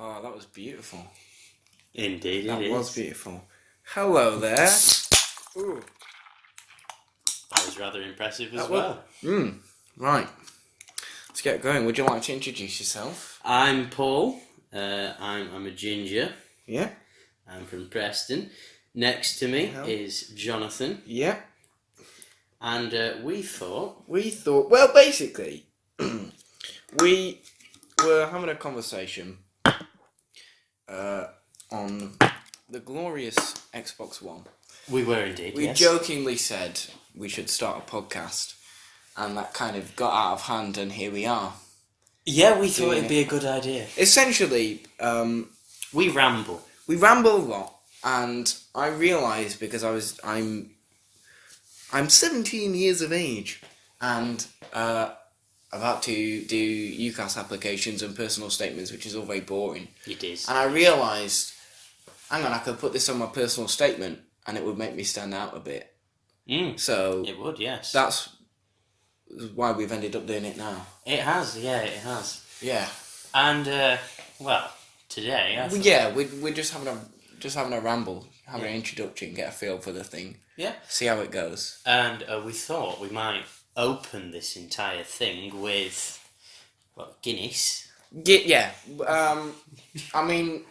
Oh, that was beautiful. Indeed, That it was is. beautiful. Hello there. Ooh. That was rather impressive as That well. Right. Let's get going. Would you like to introduce yourself? I'm Paul. I'm a ginger. Yeah. I'm from Preston. Next to me is Jonathan. Yeah. And we thought... Well, basically, we were having a conversation on the glorious Xbox One. We were indeed, We yes. jokingly said we should start a podcast, and that kind of got out of hand, and here we are. Yeah, we thought it'd be a good idea. Essentially, We ramble. we ramble a lot, and I realised because I'm 17 years of age, and about to do UCAS applications and personal statements, which is all very boring. It is. And I realised, hang on, I could put this on my personal statement, and it would make me stand out a bit. So it would, yes. that's why we've ended up doing it now. It has, yeah, it has. Yeah. And, well, today... We're just having a ramble, having an introduction, get a feel for the thing. Yeah. See how it goes. And we thought we might open this entire thing with, Guinness. Yeah. I mean,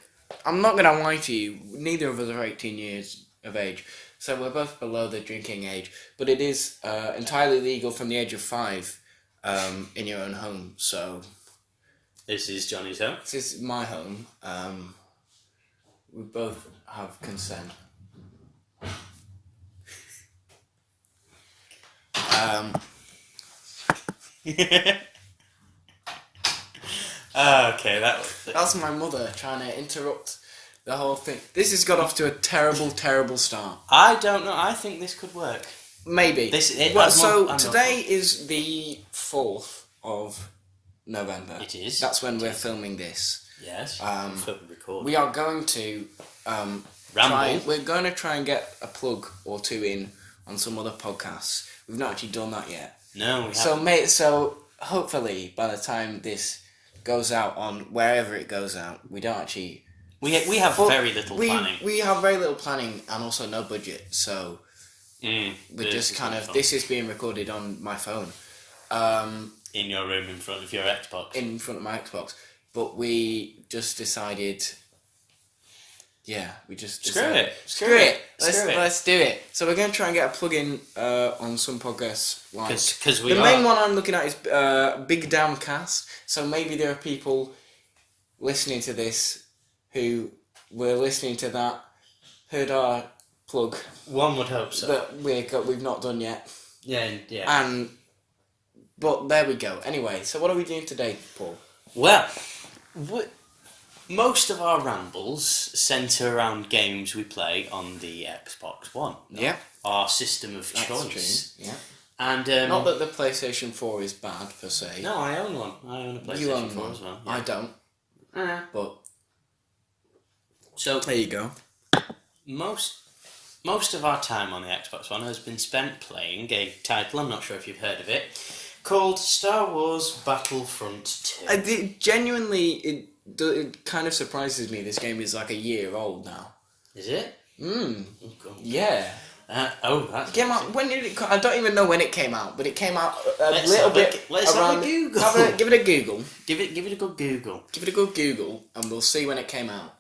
I'm not going to lie to you. Neither of us are 18 years of age. So we're both below the drinking age. But it is entirely legal from the age of 5 in your own home. So This is Johnny's home. this is my home. We both have consent. Okay, that was... That's my mother trying to interrupt the whole thing. This has got off to a terrible, terrible start. I don't know. I think this could work. Maybe. Today is the 4th of November. It is. That's when we're filming this. Yes. Record. We are going to Ramble. we're going to try and get a plug or two in on some other podcasts. We've not actually done that yet. No, we haven't. So hopefully by the time this goes out on wherever it goes out, we don't actually... We have very little planning. We have very little planning and also no budget, so we're just kind of... This is being recorded on my phone. In your room in front of your Xbox. In front of my Xbox. But we just decided... Yeah, we just decided... Screw it. Let's do it. So we're going to try and get a plug-in on some podcasts. Because the main one I'm looking at is Big Damn Cast. So maybe there are people listening to this who were listening to that, heard our plug. One would hope so. That we've not done yet. Yeah. But there we go. Anyway, so what are we doing today, Paul? Well, most of our rambles centre around games we play on the Xbox One. Yeah. Our system of That's choice. true. Yeah. And not that the PlayStation 4 is bad per se. No, I own one. I own a PlayStation You own 4 one. as well. Yeah. I don't. But so there you go. Most of our time on the Xbox One has been spent playing a title, I'm not sure if you've heard of it, called Star Wars Battlefront 2. It kind of surprises me. This game is like a year old now. Is it? Oh, God. Yeah. That's... It came out. When did it? I don't even know when it came out, but it came out Let's have a Google. Give it a Google. Give it a good Google. Give it a good Google, and we'll see when it came out.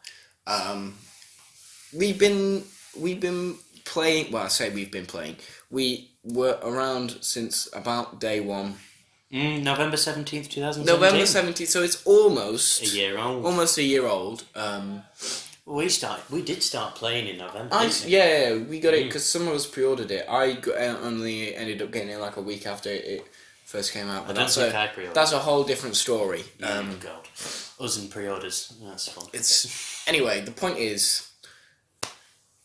We've been playing. Well, I say we've been playing. We were around since about day one. November 17th, 2017. November 17th. So it's almost a year old. Almost a year old. We did start playing in November. Yeah, we got it because some of us pre-ordered it. I only ended up getting it like a week after it first came out. But I pre-ordered. That's a whole different story. God, us and pre-orders. That's fun. Anyway. The point is,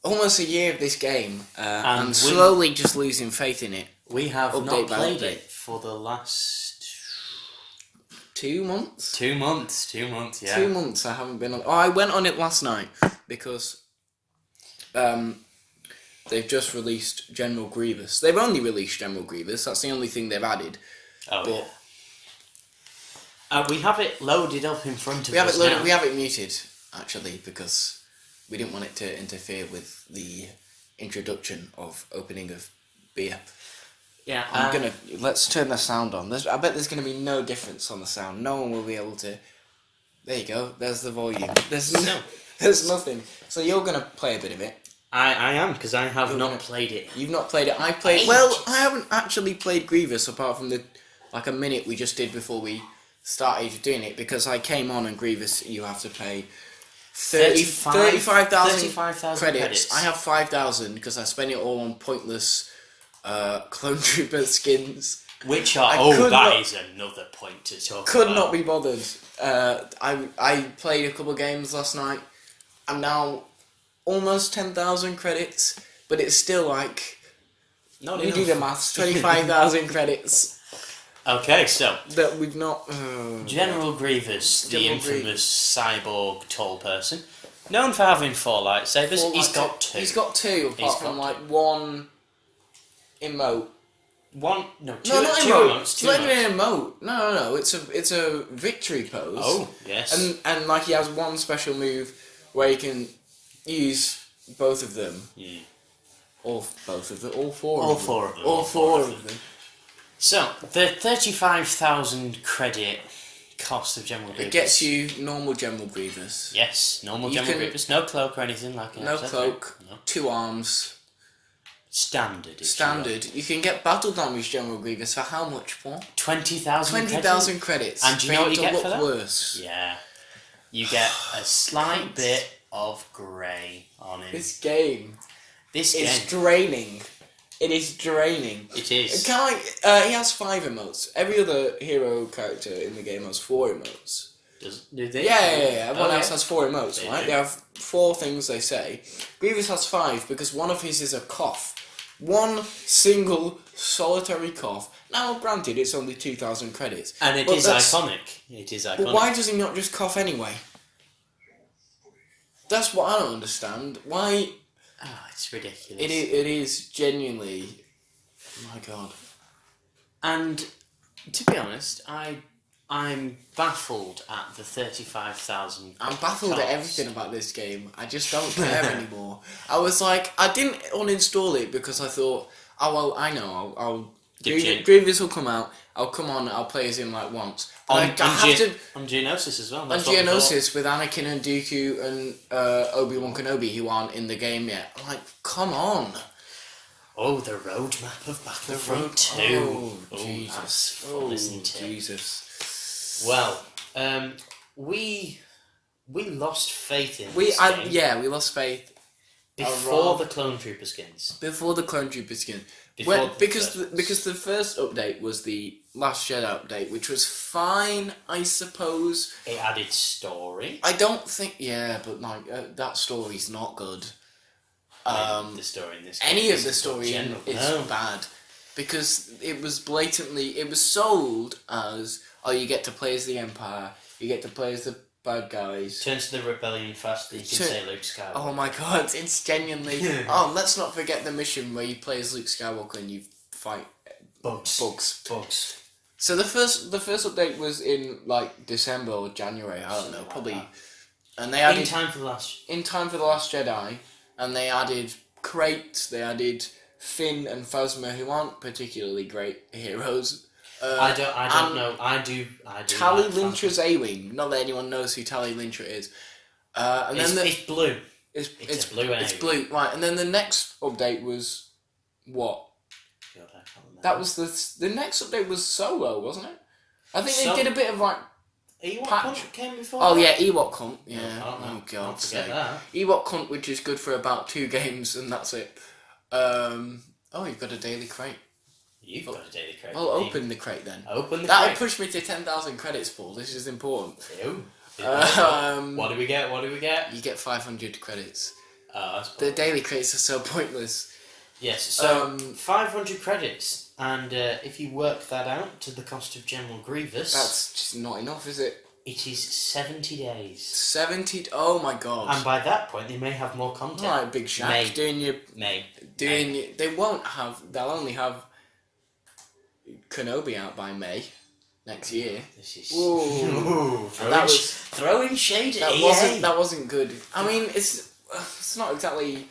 almost a year of this game, and slowly just losing faith in it. We have not played it for the last 2 months. 2 months, yeah. 2 months I haven't been on. Oh, I went on it last night because they've just released General Grievous. They've only released General Grievous. That's the only thing they've added. Oh, yeah. We have it loaded up in front of We have us it loaded. now. We have it muted actually because we didn't want it to interfere with the introduction of opening of beer. Yeah, Let's turn the sound on. I bet there's gonna be no difference on the sound. No one will be able to. There you go. There's the volume. There's nothing. So you're gonna play a bit of it. I am, because I have not played it. You've not played it. I played. Well, I haven't actually played Grievous apart from a minute we just did before we started doing it, because I came on and Grievous you have to pay 35,000 credits. I have 5,000 because I spent it all on pointless Clone Trooper skins. Which are that is another point to talk about. Could not be bothered. I played a couple of games last night. I'm now almost 10,000 credits, but it's still like you do the maths. 25,000 credits. Okay, so that we've not. General Grievous, the infamous cyborg tall person, known for having 4 lightsabers. He's got 2. He's got 2, apart from one emote. Two not emotes. It's not even an emote. No. It's a victory pose. Oh yes. And like he has one special move where he can use both of them. Yeah. All 4 of them. All four of them. So, the 35,000 credit cost of General Grievous. It gets you normal General Grievous. Yes, normal General Grievous. No cloak or anything like that. No cloak, no. 2 arms. Standard. You can get battle damage General Grievous for how much more? 20,000 credits. And do you know what you get for that? Worse. Yeah. You get a slight bit of grey on him. This game is draining. It is draining. It is. He has 5 emotes. Every other hero character in the game has 4 emotes. Do they? Yeah. Everyone else has 4 emotes, right? They have 4 things they say. Grievous has 5 because one of his is a cough. One single solitary cough. Now, granted, it's only 2,000 credits. And it is iconic. But why does he not just cough anyway? That's what I don't understand. Why... Oh, it's ridiculous. It is genuinely... My God. And, to be honest, I'm baffled at the 35,000. I'm baffled at everything about this game. I just don't care anymore. I was like, I didn't uninstall it because I thought, oh well, I know, Grievous will come out. I'll come on. I'll play as him like once. On Geonosis as well. On Geonosis with Anakin and Dooku and Obi-Wan Kenobi who aren't in the game yet. I'm like, come on. Oh, the roadmap of Battlefront 2. Oh, Jesus. Jesus. Well, we lost faith in we this game. Yeah, we lost faith before the Clone Trooper skins. Before the Clone Trooper skin. Because the first update was the Last Jedi update, which was fine, I suppose. It added story. I don't think, but like that story's not good. The story in this game any of the story is bad because it was sold as, oh, you get to play as the Empire, you get to play as the bad guys. Turn to the rebellion faster, you can say Luke Skywalker. Oh my God, it's genuinely... let's not forget the mission where you play as Luke Skywalker and you fight... Bugs. So the first update was in like December or January, I don't know, probably... And they added... In time for the Last Jedi, and they added crates, they added Finn and Phasma, who aren't particularly great heroes. I don't know. I do. Tali Lintra's A-Wing. Not that anyone knows who Tali Lintra is. And it's blue. It's blue. It's blue, right? And then the next update was what? God, I can't remember. That was the next update was Solo, wasn't it? I think they did a bit of like. Ewok Cunt came before. Oh yeah, Ewok Cunt. Yeah. Oh God. Forget that. Ewok Cunt, which is good for about 2 games, and that's it. You've got a daily crate. You've got a daily crate. Well, open the crate then. That'll push me to 10,000 credits, Paul. This is important. Ew. What do we get? You get 500 credits. Oh, that's the daily crates are so pointless. Yes, so 500 credits, and if you work that out to the cost of General Grievous... That's just not enough, is it? It is 70 days. 70... Oh my God. And by that point, they may have more content. Alright, Big Shaq. They won't have... They'll only have Kenobi out by May. next year. This is Ooh. throwing shade at EA. That wasn't good. I mean, it's not exactly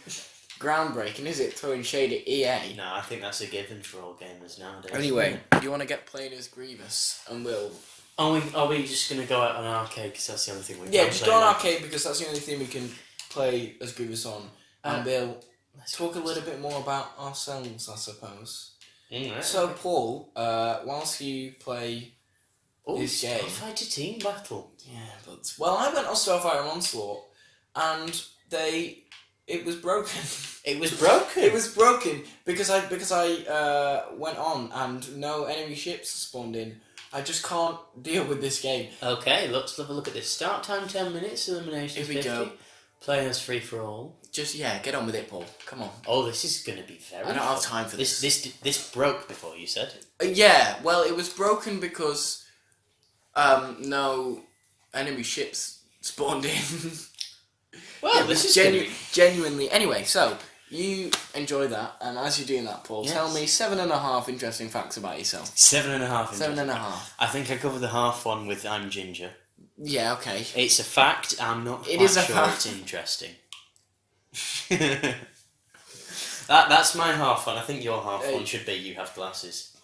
groundbreaking, is it? Throwing shade at EA. No, I think that's a given for all gamers nowadays. Anyway, do you want to get playing as Grievous? And we'll... Are we just going to go out on arcade because that's the only thing we can Yeah, play just go on on? arcade because that's the only thing we can play as Grievous on. And we'll talk a little bit more about ourselves, I suppose. Right. So, Paul, whilst you play this game... Starfighter Team Battle. Yeah, but... Well, I went on Starfighter Onslaught, and it was broken. It was broken? It was broken because I went on and no enemy ships spawned in. I just can't deal with this game. Okay, let's have a look at this. Start time 10 minutes, elimination Here we 50. go. Players free for all. Just, get on with it, Paul. Come on. Oh, this is going to be very... I don't have time for this. This broke before you said. Yeah, well, it was broken because no enemy ships spawned in. Well, this is genuinely... Anyway, so, you enjoy that, and as you're doing that, Paul, tell me 7.5 interesting facts about yourself. 7.5. 7.5. I think I covered the half one with I'm ginger. Yeah, okay. It's a fact, I'm not quite is a sure fact. it's interesting. That's my half one. I think your half one should be you have glasses.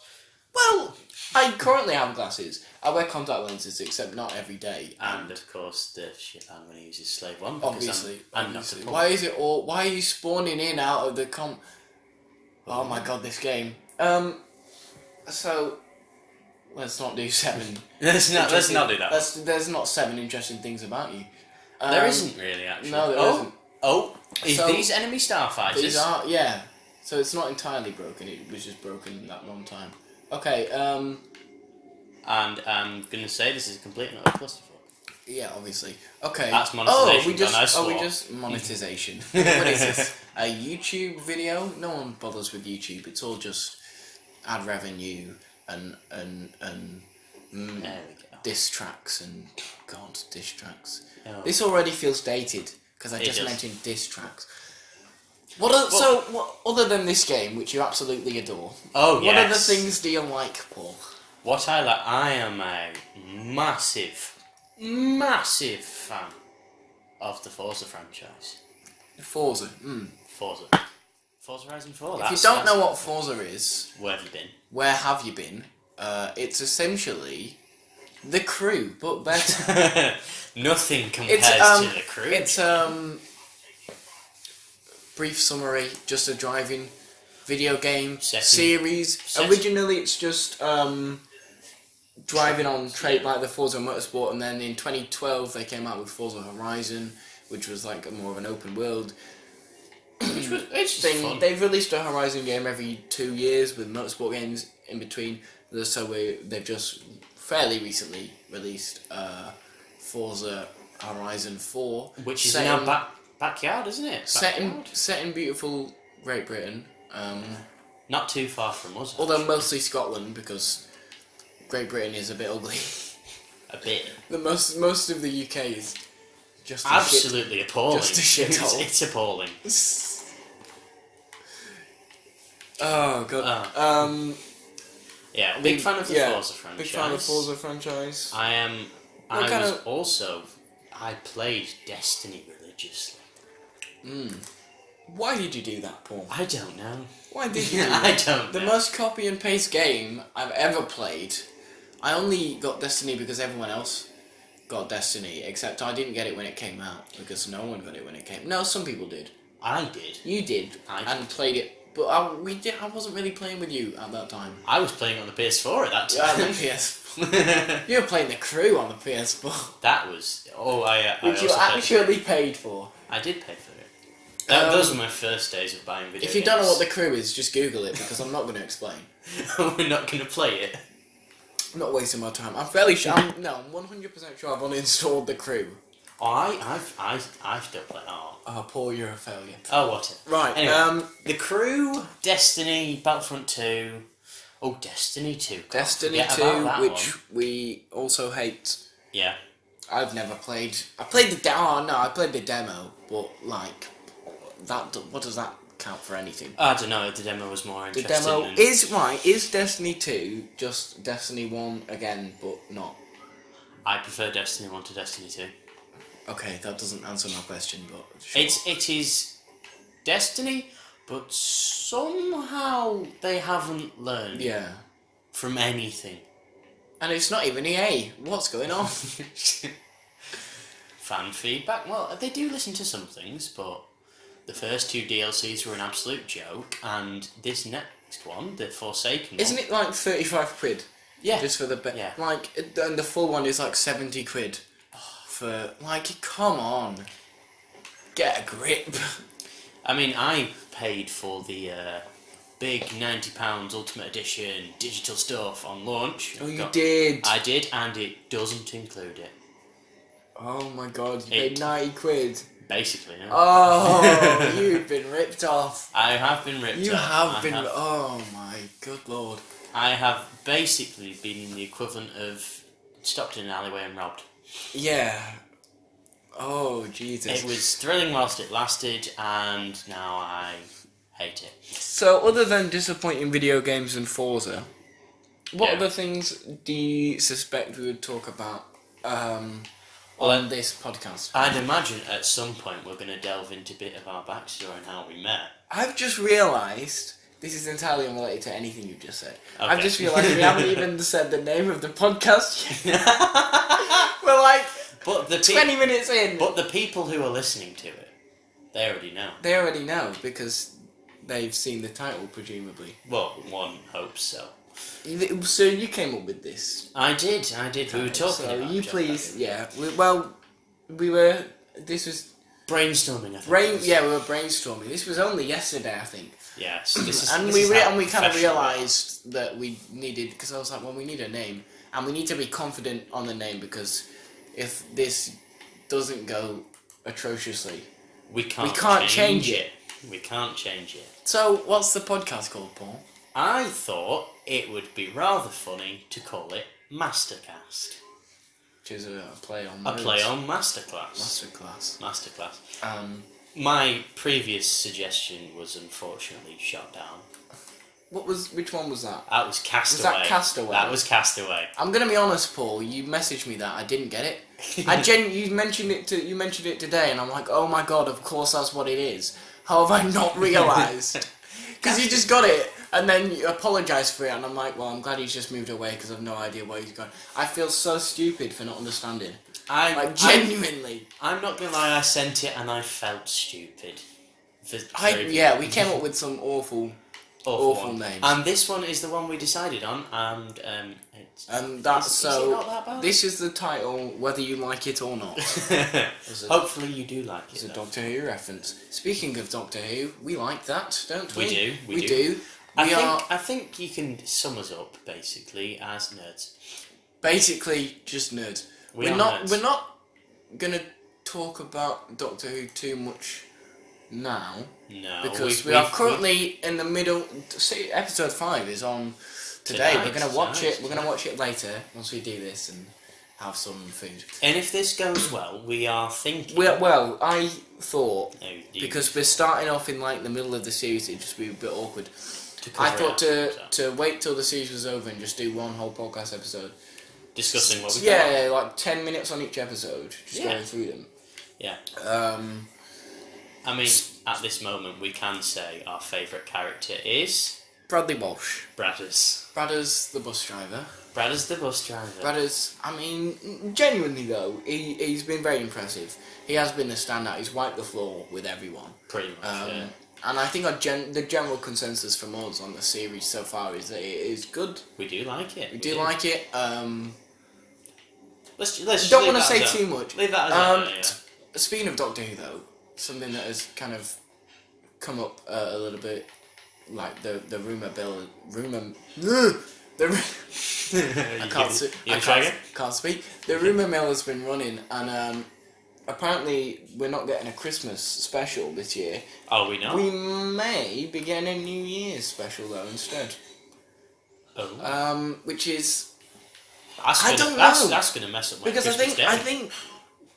Well, I currently have glasses. I wear contact lenses, except not every day. And of course, the shit I'm going to use is Slave 1. Obviously. I'm not a punk. Why are you spawning in out of the Oh my god, this game. So, let's not do 7. Let's not do that. There's not 7 interesting things about you. There isn't really, actually. No, there isn't. Oh, So, these enemy starfighters? These are, yeah. So it's not entirely broken, it was just broken that one time. Okay, And I'm going to say this is a complete and utter clusterfuck. yeah, obviously. Okay. That's monetization. We just monetization. What is this? A YouTube video? No one bothers with YouTube. It's all just ad revenue and there we go. diss tracks and God, diss tracks. Oh. This already feels dated because I just does. mentioned diss tracks. What other than this game, which you absolutely adore? Oh, What other yes. things do you like, Paul? What I like, I am a massive fan of the Forza franchise. Forza. Forza Horizon 4. If you don't know what Forza is, Where have you been? where have you been? It's essentially The Crew, but better. Nothing compares to the Crew. It's brief summary, just a driving video game series. Originally, it's just driving on trait like the Forza Motorsport, and then in 2012 they came out with Forza Horizon, which was like more of an open world. It's fun. They've released a Horizon game every 2 years with motorsport games in between. So they've just fairly recently released Forza Horizon 4, which is in our backyard, isn't it? Set in beautiful Great Britain. Not too far from us. Although mostly Scotland, because Great Britain is a bit ugly. A bit. Most of the UK is just absolutely appalling. Just a shithole. It's appalling. Oh god. Yeah, big fan of the Forza franchise. Big fan of the Forza franchise. I am. I played Destiny religiously. Why did you do that, Paul? I don't know. Why did you do that? I don't know. The most copy and paste game I've ever played. I only got Destiny because everyone else got Destiny, except I didn't get it when it came out, because no one got it when it came. No, some people did. I did. You did, and played it, but I wasn't really playing with you at that time. I was playing on the PS4 at that time. Yeah, on the PS4. You were playing the Crew on the PS4. That was... which you actually paid for. I did pay for it. Those were my first days of buying video games. If you don't know what the Crew is, just Google it, because I'm not going to explain. We're not going to play it. I'm not wasting my time. I'm fairly sure. I'm 100% sure I've uninstalled the Crew. Oh, I still play. Oh, Paul, you're a failure. Oh, what? Right. Anyway, the Crew, Destiny, Battlefront 2. Oh, Destiny 2. Destiny 2, which we also hate. Yeah. I've never played. I played the demo. No, I played the demo, but like that. What does that count for anything. I don't know. The demo was more The interesting. demo is right. Is Destiny 2 just Destiny 1 again, but not? I prefer Destiny 1 to Destiny 2. Okay, that doesn't answer my question, but sure. It is Destiny, but somehow they haven't learned from anything. And it's not even EA. What's going on? Fan feedback. Well, they do listen to some things, but the first 2 DLCs were an absolute joke, and this next one, the Forsaken one... Isn't it like 35 quid? Yeah. Just for the... Yeah. Like, and the full one is like 70 quid. For... Like, come on. Get a grip. I mean, I paid for the big £90 Ultimate Edition digital stuff on launch. Oh, you did? I did, and it doesn't include it. Oh my god, you paid 90 quid. Basically, yeah. Oh, you've been ripped off. I have been ripped off. You have been... Oh my good lord. I have basically been the equivalent of stopped in an alleyway and robbed. Yeah. Oh, Jesus. It was thrilling whilst it lasted, and now I hate it. So, other than disappointing video games and Forza, what other things do you suspect we would talk about on this podcast? I'd imagine at some point we're going to delve into a bit of our backstory and how we met. I've just realised, this is entirely unrelated to anything you've just said. Okay. I've just realised we haven't even said the name of the podcast yet. We're like 20 minutes in. But the people who are listening to it, they already know. They already know, because they've seen the title, presumably. Well, one hopes so. So you came up with this. I did. We were talking so about you it. please, we were. This was brainstorming. I think. we were brainstorming. This was only yesterday, I think. Yes. This is, and we kind of realised that we needed, because I was like, well, we need a name, and we need to be confident on the name, because if this doesn't go atrociously, we can't change it. We can't change it. So, what's the podcast called, Paul? I thought it would be rather funny to call it MasterCast. Which is a play on A words. play on Masterclass. Masterclass. My previous suggestion was unfortunately shot down. Which one was that? That was Castaway. Was that Castaway? That was Castaway. I'm gonna be honest, Paul. You messaged me that I didn't get it. You mentioned it today, and I'm like, oh my god, of course that's what it is. How have I not realised? Because you just got it, and then you apologised for it, and I'm like, well, I'm glad he's just moved away because I've no idea where he's gone. I feel so stupid for not understanding. Genuinely. I'm not gonna lie. I sent it, and I felt stupid. We came up with some awful names. And this one is the one we decided on, and that's is it not that bad? This is the title, whether you like it or not. Hopefully you do like it. It's a Doctor Who reference. Speaking of Doctor Who, we like that, don't we? We do. I think you can sum us up basically as nerds. Basically, just nerds. We're not gonna talk about Doctor Who too much now. No, because we are currently in the middle. See, episode 5 is on today. We're gonna watch it. We're gonna watch it later once we do this and have some food. And if this goes well, we are thinking. I thought because we're starting off in like the middle of the series, it'd just be a bit awkward. I thought to wait till the series was over and just do one whole podcast episode discussing what we got. like 10 minutes on each episode, just going through them. Yeah. I mean, at this moment, we can say our favourite character is Bradley Walsh. Bradders the bus driver. Bradders, I mean, genuinely though, he's been very impressive. He has been the standout. He's wiped the floor with everyone. Pretty much, yeah. And I think the general consensus from us on the series so far is that it is good. We do like it. We do like it. Let's don't want to say too much. Leave that as Speaking of Doctor Who though, something that has kind of come up a little bit, like the rumour can't speak. The rumour mill has been running, and apparently we're not getting a Christmas special this year. Oh, we know. We may be getting a New Year's special though instead. Oh. Which is I don't know. That's gonna mess up my Christmas day. I think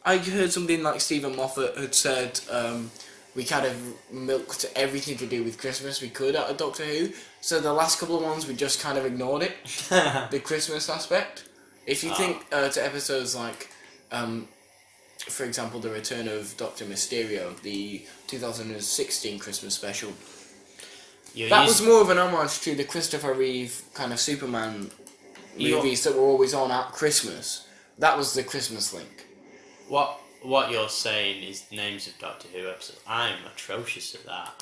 I heard something like Stephen Moffat had said we kind of milked everything to do with Christmas we could out of Doctor Who. So the last couple of ones we just kind of ignored it, the Christmas aspect. If you think to episodes like, for example, the return of Doctor Mysterio, the 2016 Christmas special. That was more of an homage to the Christopher Reeve kind of Superman movies that were always on at Christmas. That was the Christmas link. What you're saying is names of Doctor Who episodes. I'm atrocious at that.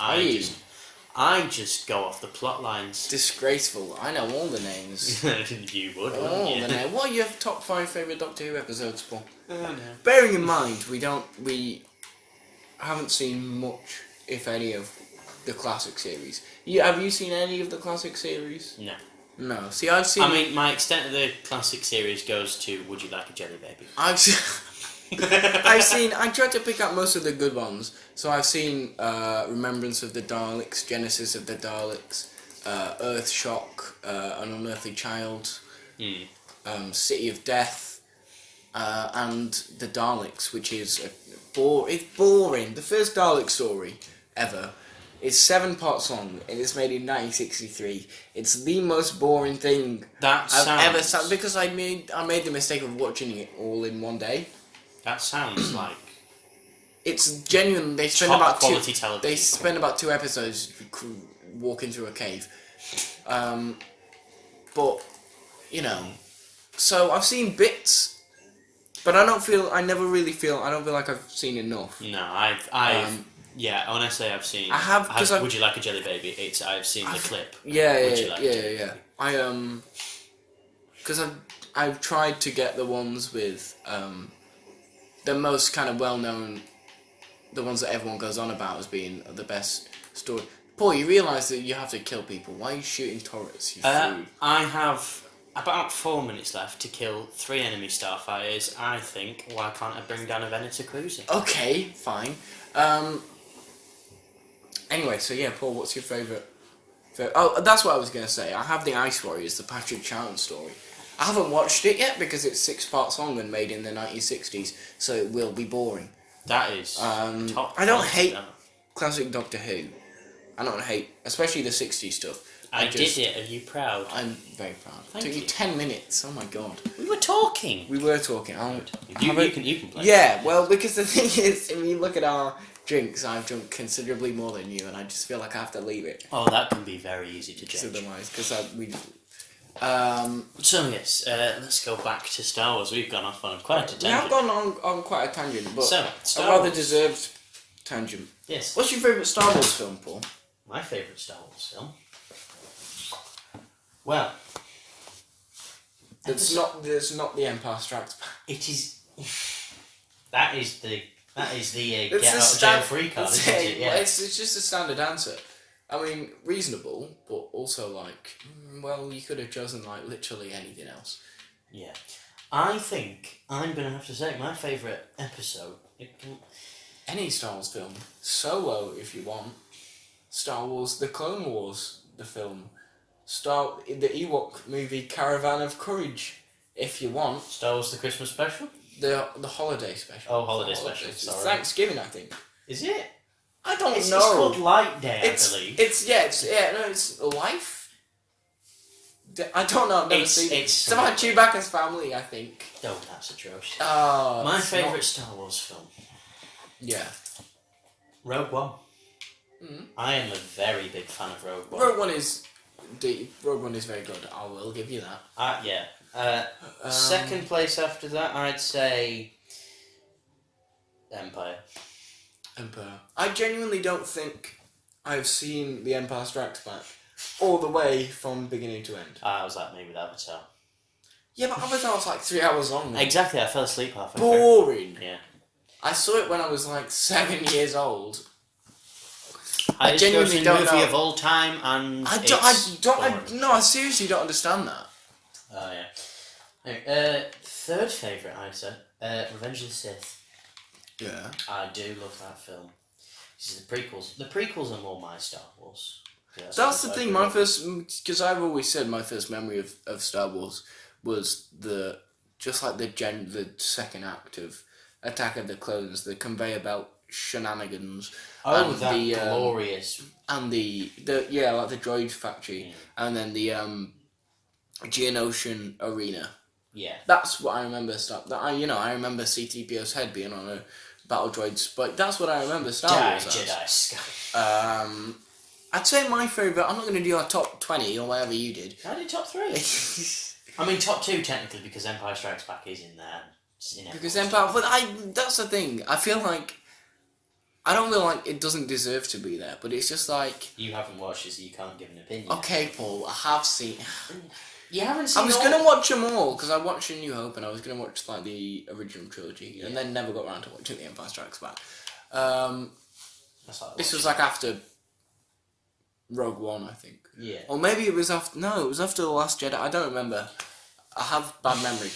I just go off the plot lines. Disgraceful. I know all the names. You would, wouldn't you? What are your top 5 favourite Doctor Who episodes, Paul? No. Bearing in mind, we haven't seen much, if any, of the classic series. Have you seen any of the classic series? No. No. See, I've seen... I mean, my extent of the classic series goes to Would You Like a Jelly Baby? I've seen... I tried to pick out most of the good ones. So I've seen Remembrance of the Daleks, Genesis of the Daleks, Earthshock, An Unearthly Child, City of Death, and the Daleks, which is it's boring. The first Dalek story ever is 7 parts long, and it's made in 1963. It's the most boring thing I've ever seen, because I made the mistake of watching it all in one day. That sounds like it's genuine. They spend about 2 episodes walking through a cave, but so I've seen bits, but I don't feel like I've seen enough. No, I've when I say I've seen, I have. Would You Like a Jelly Baby? I've seen the clip. Yeah. Because I've tried to get the ones with the most kind of well-known, the ones that everyone goes on about as being the best story. Paul, you realise that you have to kill people. Why are you shooting turrets? I have about 4 minutes left to kill 3 enemy starfighters. I think, why can't I bring down a Venator cruiser? Okay, fine. Anyway, so yeah, Paul, what's your favourite? Oh, that's what I was going to say. I have the Ice Warriors, the Patrick Troughton story. I haven't watched it yet because it's 6 parts long and made in the 1960s, so it will be boring. That is top. I don't hate classic Doctor Who. I don't hate, especially the 60s stuff. I did it. Are you proud? I'm very proud. Thank It took you. you 10 minutes. Oh my god. We were talking. You can play. Yeah, well, because the thing is, if you look at our drinks, I've drunk considerably more than you, and I just feel like I have to leave it. Oh, that can be very easy to judge. Otherwise, because So yes, let's go back to Star Wars. We've gone off on quite a tangent. We have gone on quite a tangent, but Star a rather Wars. deserved tangent. Yes. What's your favourite Star Wars film, Paul? My favourite Star Wars film? Well... It's not the Empire Strikes Back. It is... That is the get It's out of jail free card, isn't it? Yeah. It's just a standard answer. I mean, reasonable, but also like, well, you could have chosen like literally anything else. Yeah. I think I'm going to have to say my favourite episode... Any Star Wars film. Solo, if you want. Star Wars, The Clone Wars, the film. The Ewok movie Caravan of Courage, if you want. Star Wars The Christmas Special? The holiday special. Oh, holiday special, sorry. It's Thanksgiving, I think. Is it? I don't know. It's called Light Day, I believe. It's Life. I don't know. I've never seen it. It's about Chewbacca's family, I think. Oh, that's atrocious. My favourite Star Wars film. Yeah. Rogue One. Mm-hmm. I am a very big fan of Rogue One. Rogue One is very good. I will give you that. Yeah. Second place after that, I'd say Empire. I genuinely don't think I've seen The Empire Strikes Back all the way from beginning to end. I was like me with Avatar. Yeah, but Avatar was like 3 hours long. Exactly, I fell asleep halfway. Boring. Yeah. I saw it when I was like 7 years old. I genuinely don't know. Movie of all time, and I seriously don't understand that. Oh yeah. Anyway, third favourite, I'd say, Revenge of the Sith. Yeah. I do love that film. This is the prequels. The prequels are more my Star Wars. That's the thing. My first, because I've always said my first memory of Star Wars was the second act of Attack of the Clones, the conveyor belt shenanigans. Oh, and that the, glorious. And the like the droid factory, and then the Geonosian arena. Yeah. That's what I remember. I remember C-3PO's head being on a battle droids, but that's what I remember Star Wars as. Jedi Sky. I'd say my favourite. I'm not going to do our top 20 or whatever you did. I did top 3. I mean, top 2 technically because Empire Strikes Back is in there. Because Empire, but that's the thing. I feel like I don't feel like it doesn't deserve to be there, but it's just like you haven't watched it, so you can't give an opinion. Okay, Paul, I have seen. You haven't seen. I was gonna watch them all because I watched A New Hope and I was gonna watch like the original trilogy, and then never got around to watching The Empire Strikes Back. This was like after Rogue One, I think. Yeah. Or maybe it was after. No, it was after The Last Jedi. I don't remember. I have bad memory.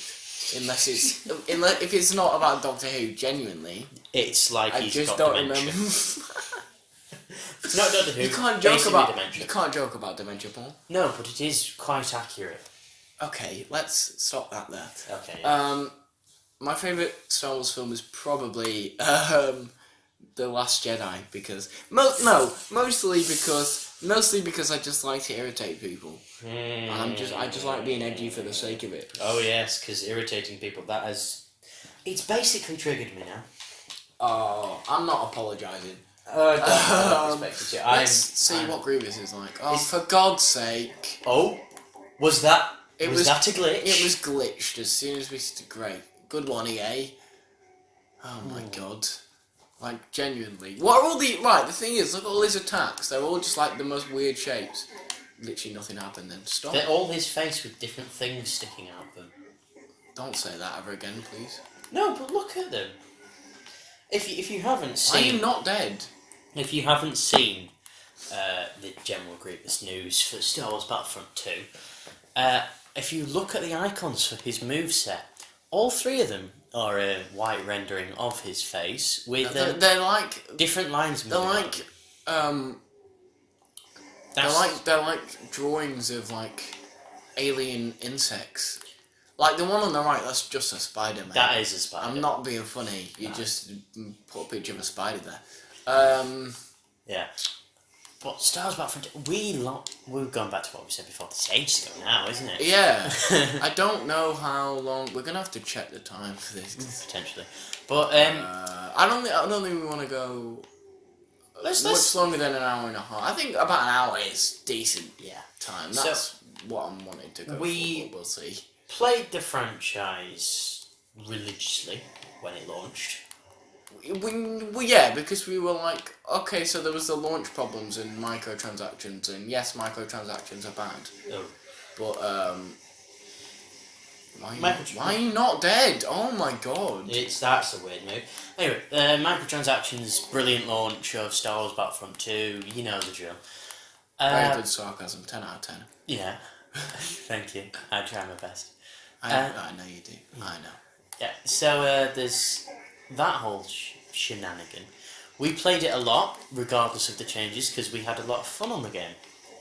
Unless if it's not about Doctor Who, genuinely. It's like I just don't remember. It's not Doctor Who. You can't joke about dementia. You can't joke about dementia, Paul. No, but it is quite accurate. Okay, let's stop that there. Okay. Yeah. My favourite Star Wars film is probably The Last Jedi because mostly because I just like to irritate people. And I just like being edgy for the sake of it. Oh yes, because irritating people, it's basically triggered me now. Oh, I'm not apologising. I expected you. Let's see what Grievous is like. Oh, for God's sake. Oh, was that a glitch? It was glitched as soon as we... Great. Good one, EA. Oh my God. Like, genuinely. What are all the... Right, the thing is, look at all his attacks. They're all just like the most weird shapes. Literally nothing happened then. Stop. They're all his face with different things sticking out of them. Don't say that ever again, please. No, but look at them. If you haven't seen... Why are you not dead? If you haven't seen the General Grievous news for Star Wars Battlefront 2, if you look at the icons for his moveset, all 3 of them are a white rendering of his face with they're like different lines. They're like they're like drawings of like alien insects. Like the one on the right, that's just a spider, man. That is a spider. I'm not being funny. You just put a picture of a spider there. Yeah. But Star Wars Battlefront, we've gone back to what we said before. It's ages ago now, isn't it? Yeah. I don't know how long. We're gonna have to check the time for this. Potentially. But I don't think we want to go much longer than an hour and a half. I think about an hour is decent. Yeah. Time. That's what I'm wanting to go for. We'll see. Played the franchise religiously when it launched. Yeah, because we were like, okay, so there was the launch problems and microtransactions, and yes, microtransactions are bad. Oh. But why are you not dead? Oh my God! That's a weird move. Anyway, microtransactions, brilliant launch of Star Wars Battlefront 2. You know the drill. Very good sarcasm. 10 out of 10. Yeah. Thank you. I try my best. I know you do. I know. Yeah. So there's that whole shenanigan. We played it a lot, regardless of the changes, because we had a lot of fun on the game.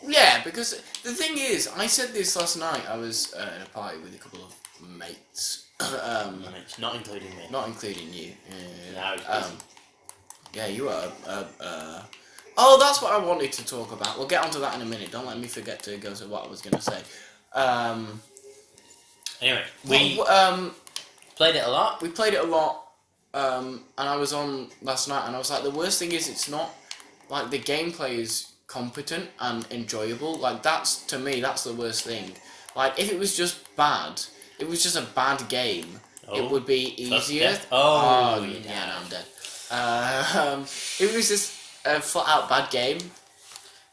Yeah, because the thing is, I said this last night. I was in a party with a couple of mates. Mates, not including me. Not including you. No, yeah, you are. Oh, that's what I wanted to talk about. We'll get onto that in a minute. Don't let me forget to go to what I was going to say. Anyway, we played it a lot. We played it a lot, and I was on last night, and I was like, the worst thing is it's not, like, the gameplay is competent and enjoyable. Like, to me, that's the worst thing. Like, if it was just bad, it was just a bad game, it would be easier. Oh, yeah, no, I'm dead. It was just a flat-out bad game.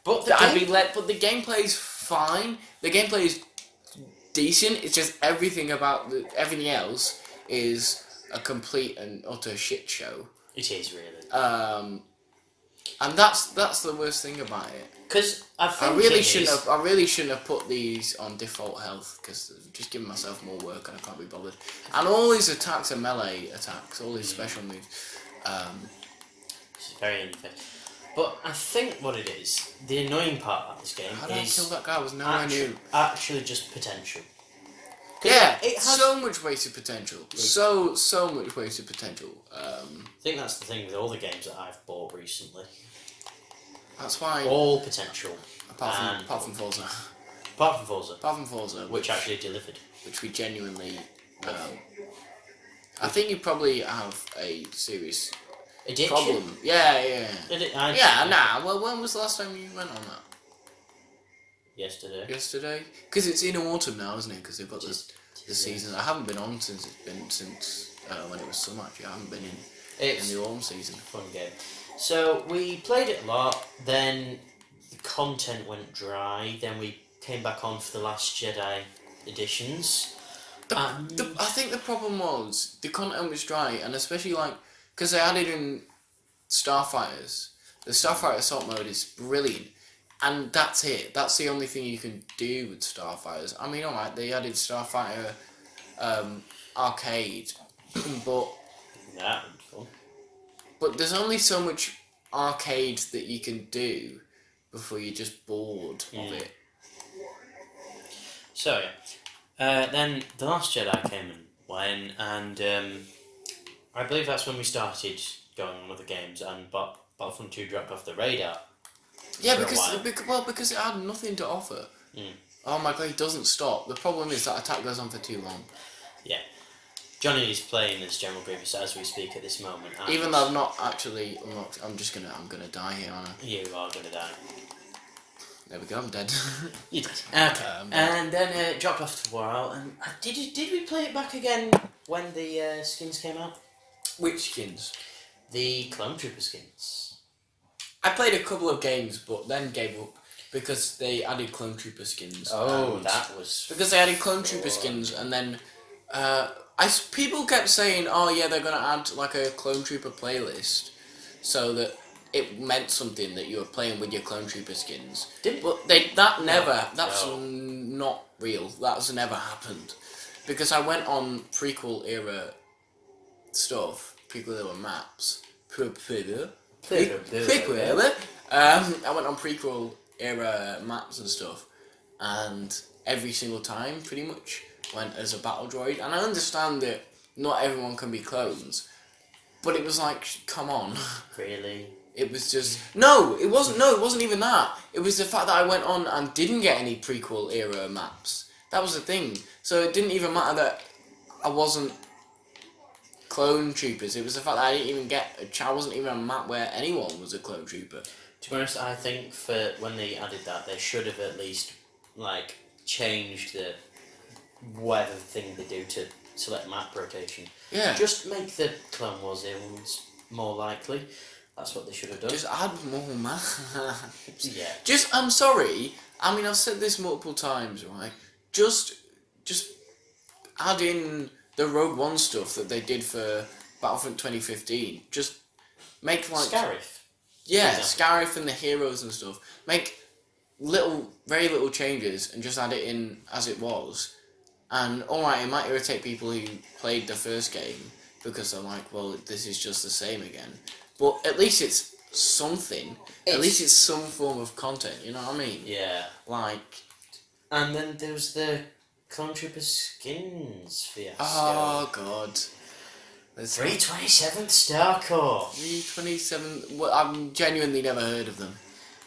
But the gameplay's fine. The gameplay is decent. It's just everything else is a complete and utter shit show. It is really. And that's the worst thing about it. Because I really shouldn't have put these on default health because I'm just giving myself more work and I can't be bothered. And all his attacks are melee attacks. All his special moves. It's very unfair. But I think what it is, the annoying part about this game How did I kill that guy? I was nowhere near. Actually just potential. Yeah, it has so much wasted potential. So much wasted potential. I think that's the thing with all the games that I've bought recently. That's why. All potential. Apart from Forza. Apart from Forza. Which actually delivered. Which we genuinely. I think you probably have a serious Addiction? problem. Yeah. Well, when was the last time you went on that? Yesterday. Because it's in autumn now, isn't it? Because they've got the season. I haven't been on since when it was summer. Actually, I haven't been in the autumn season. Fun game. So we played it a lot. Then the content went dry. Then we came back on for the Last Jedi editions. I think the problem was the content was dry, and especially because they added in Starfighters. The Starfighter Assault mode is brilliant. And that's it. That's the only thing you can do with Starfighters. I mean, alright, they added Starfighter Arcade, but yeah, cool. But there's only so much arcade that you can do before you're just bored of it. So then The Last Jedi came and went, and I believe that's when we started going on other games, and Battlefront 2 dropped off the radar. Yeah, because it had nothing to offer. Oh my god, it doesn't stop. The problem is that attack goes on for too long. Yeah. Jonny is playing as General Grievous as we speak at this moment. Even though I've not actually unlocked, I'm gonna die here, aren't I? You are gonna die. There we go, I'm dead. You did. Okay. And then it dropped off for a while, and did we play it back again when the skins came out? Which skins? The Clone Trooper skins. I played a couple of games, but then gave up because they added Clone Trooper skins. Oh, that was because they added Clone Trooper skins, and then people kept saying, "Oh yeah, they're gonna add like a Clone Trooper playlist," so that it meant something that you were playing with your Clone Trooper skins. But that's not real. That's never happened, because I went on prequel era stuff, prequel era maps, prequel era. I went on prequel era maps and stuff, and every single time, pretty much, went as a battle droid. And I understand that not everyone can be clones, but it was like, come on. Really? It was just it wasn't even that. It was the fact that I went on and didn't get any prequel era maps. That was the thing. So it didn't even matter that I wasn't Clone Troopers. It was the fact that I didn't even I wasn't even a map where anyone was a Clone Trooper. To be honest, I think for when they added that, they should have at least changed the whatever thing they do to select map rotation. Yeah. Just make the Clone Wars ones more likely. That's what they should have done. Just add more maps. Yeah. I'm sorry. I mean, I've said this multiple times, right? Just add in the Rogue One stuff that they did for Battlefront 2015. Just make Scarif. Yeah, Scarif and the heroes and stuff. Make very little changes and just add it in as it was. And alright, it might irritate people who played the first game because they're like, well, this is just the same again. But at least it's something. At least it's some form of content, you know what I mean? Yeah. And then there was the Clone Trooper skins fiasco. Oh, God. 327th Star Corps. 327... Well, I've genuinely never heard of them.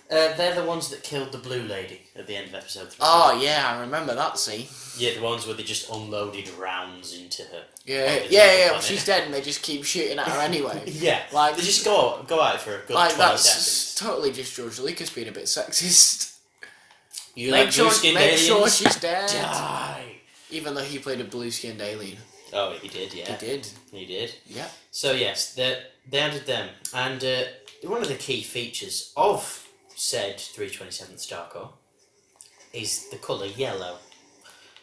They're the ones that killed the Blue Lady at the end of episode 3. Oh, yeah, I remember that scene. Yeah, the ones where they just unloaded rounds into her. Yeah. Well, she's dead and they just keep shooting at her anyway. Yeah, they just go at it for a good 20 that's seconds. Totally just George Lucas being a bit sexist. Make sure she's dead. Die. Even though he played a blue-skinned alien. Oh, he did, yeah. He did. Yeah. So, yes, they added them. And one of the key features of said 327th Star Corps is the colour yellow.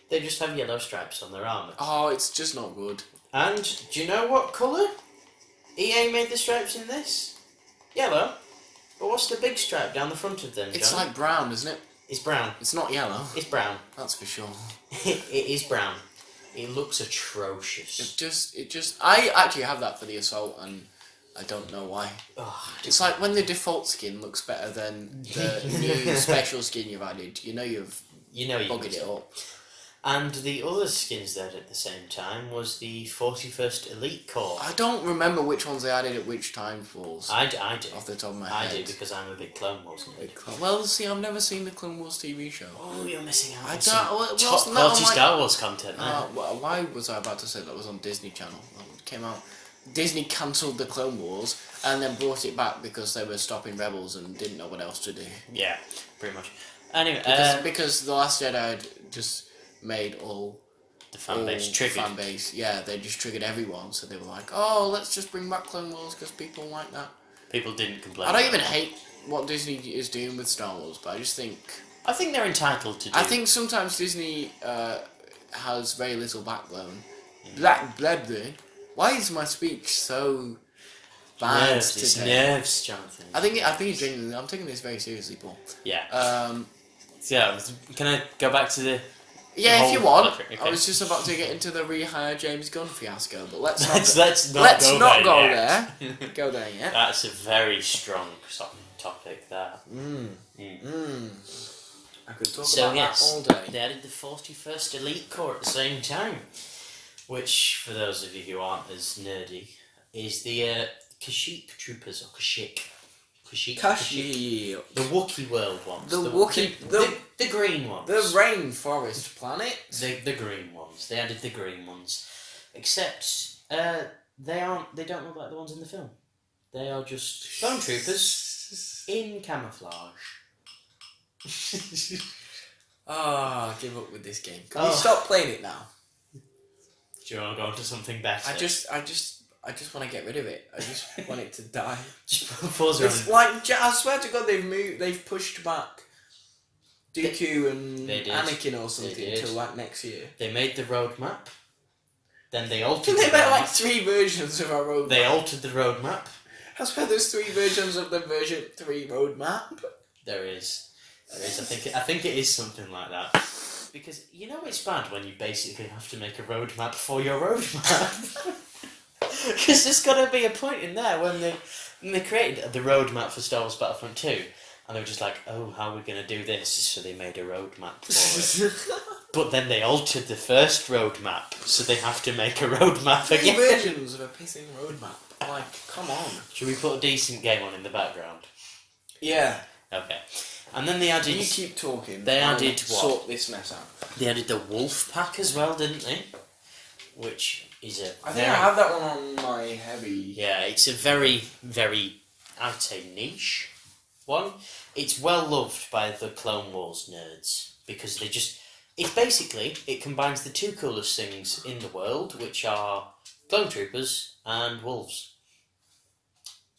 They just have yellow stripes on their armour. Oh, it's just not good. And do you know what colour EA made the stripes in this? Yellow. But what's the big stripe down the front of them, It's John? like brown, isn't it? It's brown. It's not yellow. It's brown. That's for sure. It is brown. It looks atrocious. I actually have that for the Assault, and I don't know why. Oh, it's like when the default skin looks better than the new special skin you've added. You've buggered it up. And the other skins they had at the same time was the 41st Elite Corps. I don't remember which ones they added at which time falls. I do. Off the top of my head. I do, because I'm a big Clone Wars nerd. Well, see, I've never seen the Clone Wars TV show. Oh, you're missing out. I on don't. top quality Star Wars content. Why was I about to say that was on Disney Channel? It came out. Disney cancelled the Clone Wars and then brought it back because they were stopping Rebels and didn't know what else to do. Yeah, pretty much. Anyway, because The Last Jedi had just made all the fan base triggered. Fan base, yeah, they just triggered everyone, so they were like, "Oh, let's just bring back Clone Wars because people like that." People didn't complain. I don't even hate what Disney is doing with Star Wars, but I just think they're entitled to do. I think sometimes Disney has very little backbone. Why is my speech so bad nerves, today? It's nerves, Jonathan. I think it's genuinely. I'm taking this very seriously, Paul. Yeah. So, can I go back to the? Yeah, if you want. Okay. I was just about to get into the rehire James Gunn fiasco, but let's not go there. Go there, yeah. That's a very strong topic there. I could talk about that all day. They added the 41st Elite Corps at the same time, which, for those of you who aren't as nerdy, is the Kashyyyk Troopers, or Kashyyyk. Kashyyyk. The Wookiee world ones. The green ones. The rainforest planet. The green ones. They added the green ones. Except they don't look like the ones in the film. They are just Clone Troopers in camouflage. Give up with this game. Can we stop playing it now? Do you want to go on to something better? I just want to get rid of it. I just want it to die. Just pause it's like, I swear to God, they've pushed back Dooku and Anakin or something until like next year. They made the roadmap. Then they altered. They made like 3 versions of our roadmap. They altered the roadmap. I swear there's 3 versions of the version 3 roadmap. There is. I think it is something like that. Because you know it's bad when you basically have to make a roadmap for your roadmap. Because there's got to be a point in there when they created the roadmap for Star Wars Battlefront 2, and they were just like, oh, how are we going to do this? So they made a roadmap for it. But then they altered the first roadmap, so they have to make a roadmap again. 3 versions of a pissing roadmap. Like, come on. Should we put a decent game on in the background? Yeah. Okay. And then they added... You keep talking. They added what? Sort this mess out. They added the Wolf Pack as well, didn't they? Which is a... I think I have that one on my heavy... Yeah, it's a very, very, I'd say, niche one. It's well loved by the Clone Wars nerds, because they just... It combines the 2 coolest things in the world, which are Clone Troopers and Wolves.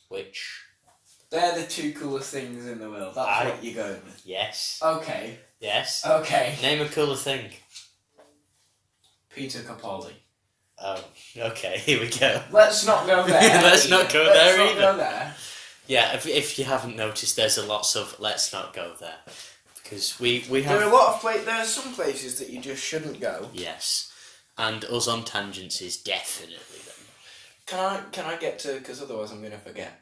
Which... They're the 2 coolest things in the world. That's what you're going with. Yes. Okay. Yes. Okay. Name a cooler thing. Peter Capaldi. Oh, okay, here we go. Let's not go there. Let's not go there either. Let's not go there. Yeah, if you haven't noticed, there's a lots of let's not go there. Because we have... There are some places that you just shouldn't go. Yes. And us on tangents is definitely them. Can I get to... Because otherwise I'm going to forget.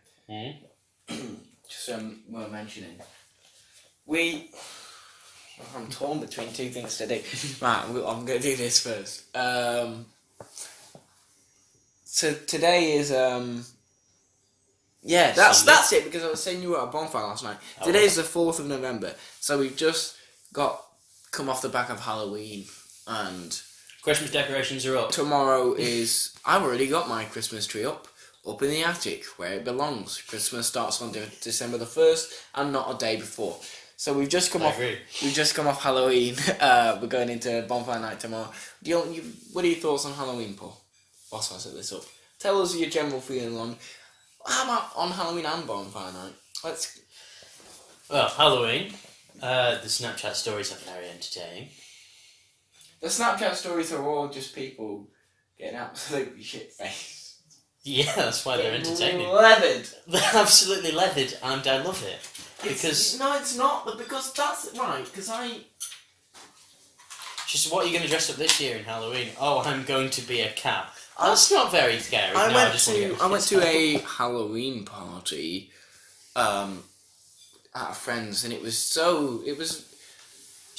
Just we're mentioning. I'm torn between 2 things to do. Right, I'm going to do this first. So today is yeah, that's it, because I was saying you were at a bonfire last night. Today is the 4th of November, so we've just come off the back of Halloween, and Christmas decorations are up. Tomorrow is... I've already got my Christmas tree up in the attic, where it belongs. Christmas starts on December the 1st, and not a day before. So we've just come off Halloween. We're going into bonfire night tomorrow. What are your thoughts on Halloween, Paul? Whilst I set this up, tell us your general feeling on how about on Halloween and bonfire night. Well, Halloween. The Snapchat stories are very entertaining. The Snapchat stories are all just people getting absolutely shit faced. Yeah, that's why they're entertaining. Leathered. They're absolutely leathered, and I love it. No, it's not, but because that's right, because Just, what are you going to dress up this year in Halloween? Oh, I'm going to be a cat. That's not very scary. I went to a Halloween party at a friend's, and it was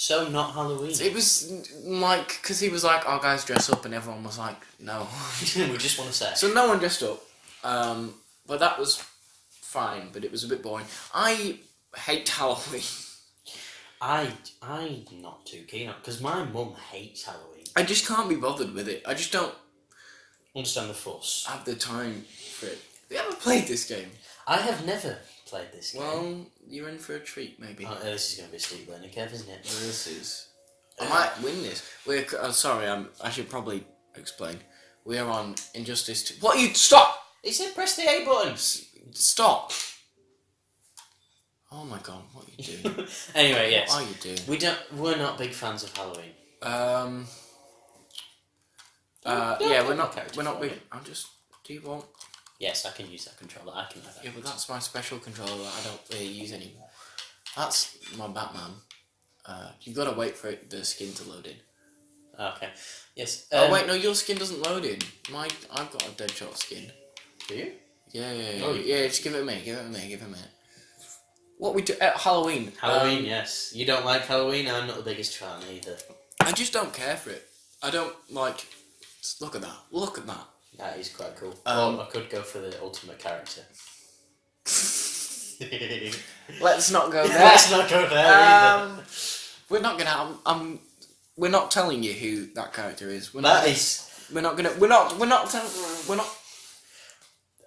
So not Halloween. It was like, because he was like, "Oh, guys, dress up," and everyone was like, "No." We just want to say. So no one dressed up. But that was fine. But it was a bit boring. I hate Halloween. I'm not too keen on because my mum hates Halloween. I just can't be bothered with it. I just don't Understand the fuss. have the time for it. Have you ever played this game? I have never played this game. Well, you're in for a treat, maybe. Oh, this is going to be a steep learning curve, isn't it? This is. I might win this. We're. Sorry, I should probably explain. We are on Injustice 2. What you stop? He said press the A button. Stop. Oh my god, what are you doing? Anyway, yes. What are you doing? We're not big fans of Halloween. Yeah, we're not big. I'm just. Do you want? Yes, I can use that controller. I can have that. Yeah, but that's my special controller that I don't really use anymore. That's my Batman. You've got to wait for the skin to load in. Okay. Yes. Oh wait, no, your skin doesn't load in. I've got a Deadshot skin. Do you? Yeah. Oh. Yeah, just give it a minute. Give it a minute. What we do at Halloween? Halloween, yes. You don't like Halloween? I'm not the biggest fan either. I just don't care for it. I don't like. Just look at that. Look at that. That is quite cool. Or I could go for the ultimate character. Let's not go there. Let's not go there either. We're not gonna. We're not telling you who that character is. We're That not. is. We're not gonna. We're not.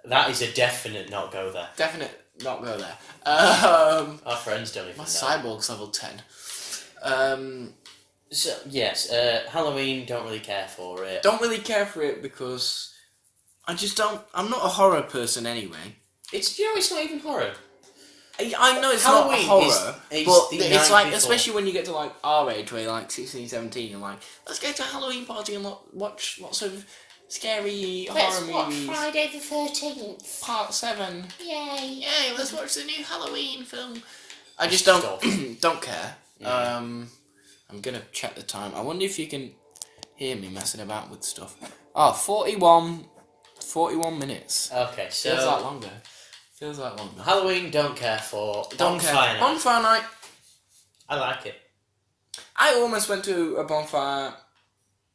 That is a definite not go there. Definite not go there. Our friends don't even My know. cyborg's level 10. So yes, Halloween. Don't really care for it. Don't really care for it because I just don't. I'm not a horror person anyway. It's it's not even horror. I know it's Halloween not horror, is but the it's night like, before. especially when you get to like our age, where you're like 16, 17, you're like, let's go to a Halloween party and watch lots of scary horror movies. Friday the 13th. Part 7. Yay! Yay, let's watch the new Halloween film. I just don't care. Yeah. I'm gonna check the time. I wonder if you can hear me messing about with stuff. Oh, 41 minutes. Okay, so Feels like longer. Halloween. Don't care for. Don't care. Bonfire night. Bonfire night. I like it. I almost went to a bonfire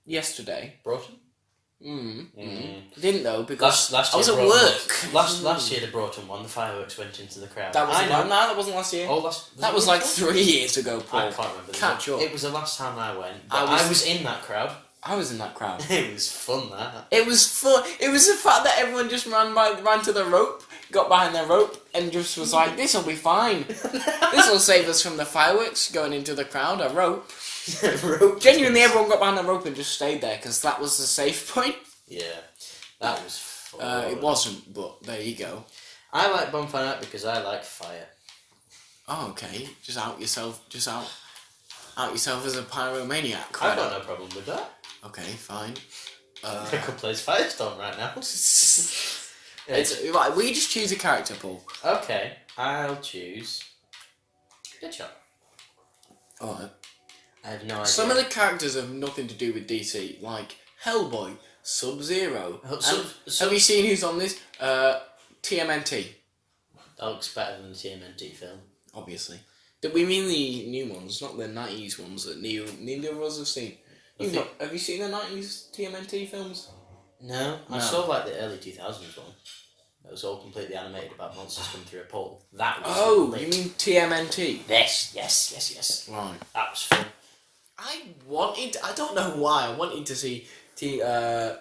yesterday. Broughton. Didn't though because Last I was year at Broughton work. Last year the Broughton one, the fireworks went into the crowd. That was that wasn't last year. Oh, that was like 3 years ago, Paul. I can't remember. Catch up. It was the last time I went. But I I was- was in that crowd. I was in that crowd. It was fun. That. It was fun. It was the fact that everyone just ran to the rope, got behind their rope, and just was like, "This will be fine. This will save us from the fireworks going into the crowd." A rope. Genuinely, everyone got behind the rope and just stayed there because that was the safe point. Yeah, that was fun. It wasn't, but there you go. I like bonfire night because I like fire. Oh, okay. Just out yourself as a pyromaniac. I've got no problem with that. Okay, fine. I could play Firestorm right now. It's right. We just choose a character, Paul. Okay, I'll choose Deadshot. Alright. I have no idea. Some of the characters have nothing to do with DC, like Hellboy, Sub-Zero. Have you seen who's on this? TMNT. That looks better than the TMNT film. Obviously. We mean the new ones, not the 90s ones that neither of us have seen. Have you seen the 90s TMNT films? No, I saw like the early 2000s one. That was all completely animated about monsters coming through a portal. That was you mean TMNT? Yes. Right. That was fun. I don't know why, I wanted to see the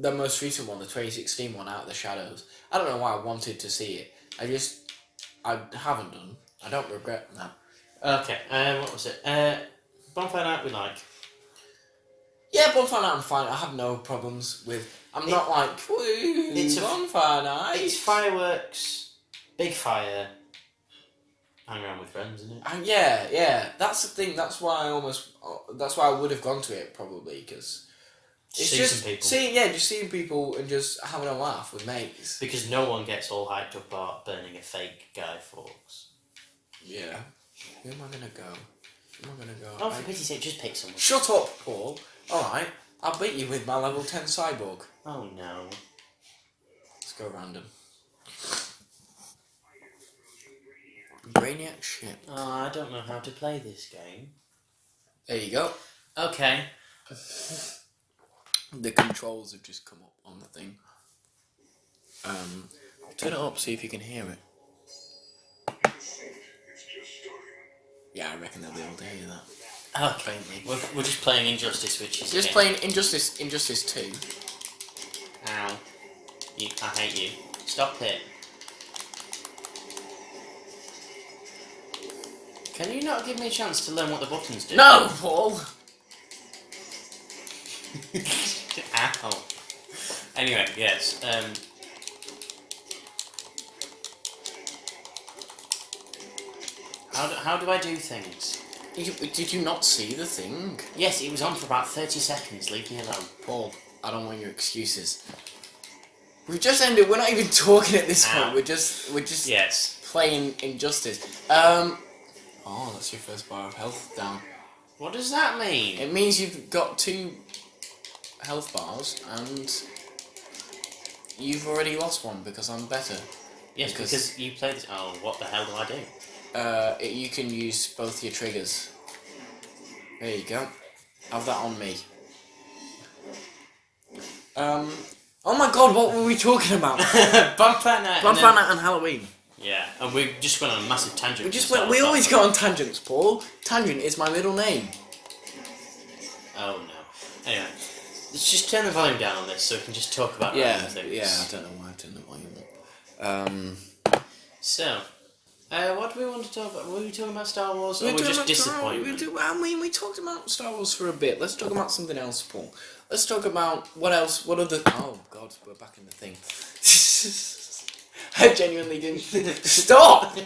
most recent one, the 2016 one, Out of the Shadows. I don't know why I wanted to see it. I haven't done. I don't regret that. Okay, what was it? Bonfire Night we like. Yeah, Bonfire Night I'm fine. I have no problems with... I'm not like, woo, it's a Bonfire Night. It's fireworks, big fire, hang around with friends, isn't it? And yeah. That's the thing. That's why I would have gone to it, probably, because... It's just seeing people and just having a laugh with mates. Because no one gets all hyped up about burning a fake Guy Fawkes. Yeah. Who am I going to go? Oh, for pity's sake, just pick someone. Shut up, Paul. Alright, I'll beat you with my level 10 cyborg. Oh no. Let's go random. Brainiac ship. Oh, I don't know how to play this game. There you go. Okay. The controls have just come up on the thing. Turn it up, see if you can hear it. Yeah, I reckon they'll be able to hear that. Okay. We're just playing Injustice, which is... Just playing Injustice 2. Ow. I hate you. Stop it. Can you not give me a chance to learn what the buttons do? No, Paul! Ow. Anyway, yes. How do I do things? Did you not see the thing? Yes, it was on for about 30 seconds. Leave me alone. Paul, I don't want your excuses. We've just ended. We're not even talking at this point. We're just yes, playing Injustice. Oh, that's your first bar of health down. What does that mean? It means you've got 2 health bars and you've already lost one because I'm better. Yes, because you played this. Oh, what the hell do I do? You can use both your triggers. There you go. Have that on me. Oh my god, what were we talking about? Bonfire night. Bonfire night and Halloween. Yeah, and we just went on a massive tangent. We always go on tangents, Paul. Tangent is my middle name. Oh no. Anyway, let's just turn the volume down on this so we can just talk about random things. Yeah, I don't know why you want. So, what do we want to talk about? Were we talking about Star Wars, or were we just disappointment? We talked about Star Wars for a bit. Let's talk about something else, Paul. Let's talk about what else. What other? Oh God, we're back in the thing. I genuinely didn't stop.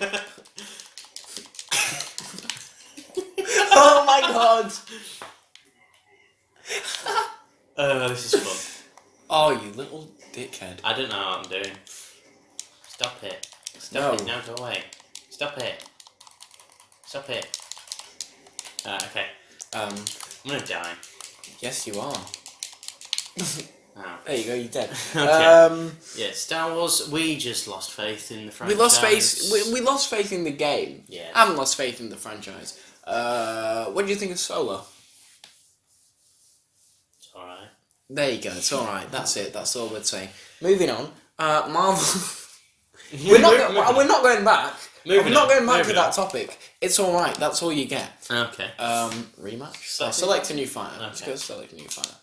Oh my God. This is fun. Oh, you little dickhead. I don't know what I'm doing. Stop it. No. It. Now go away. Stop it. Stop it. Okay. I'm gonna die. Yes, you are. Oh. There you go, you're dead. Okay. Yeah, Star Wars, we just lost faith in the franchise. We lost faith. We lost faith in the game. Yeah. I haven't lost faith in the franchise. What do you think of Solo? It's alright. There you go, it's alright. That's it. That's all we're saying. Moving on. Marvel. we're not going back. We're not going back to that topic. It's alright. That's all you get. Okay. Rematch. Select a new fighter. Okay. Let's go select a new fighter.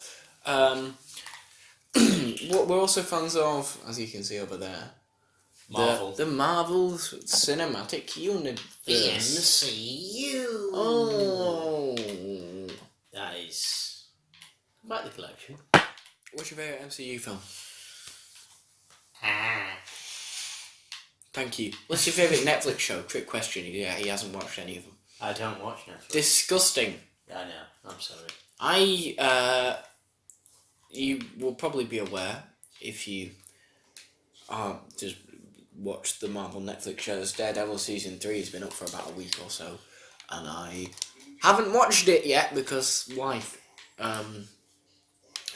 We're also fans of, as you can see over there, Marvel. The Marvel Cinematic Universe. The MCU. Oh. That is quite the collection. What's your favourite MCU film? Ah. Thank you. What's your favourite Netflix show? Trick question. Yeah, he hasn't watched any of them. I don't watch Netflix. Disgusting. I know. I'm sorry. You will probably be aware if you just watch the Marvel Netflix shows. Daredevil season 3 has been up for about a week or so, and I haven't watched it yet because life. I'm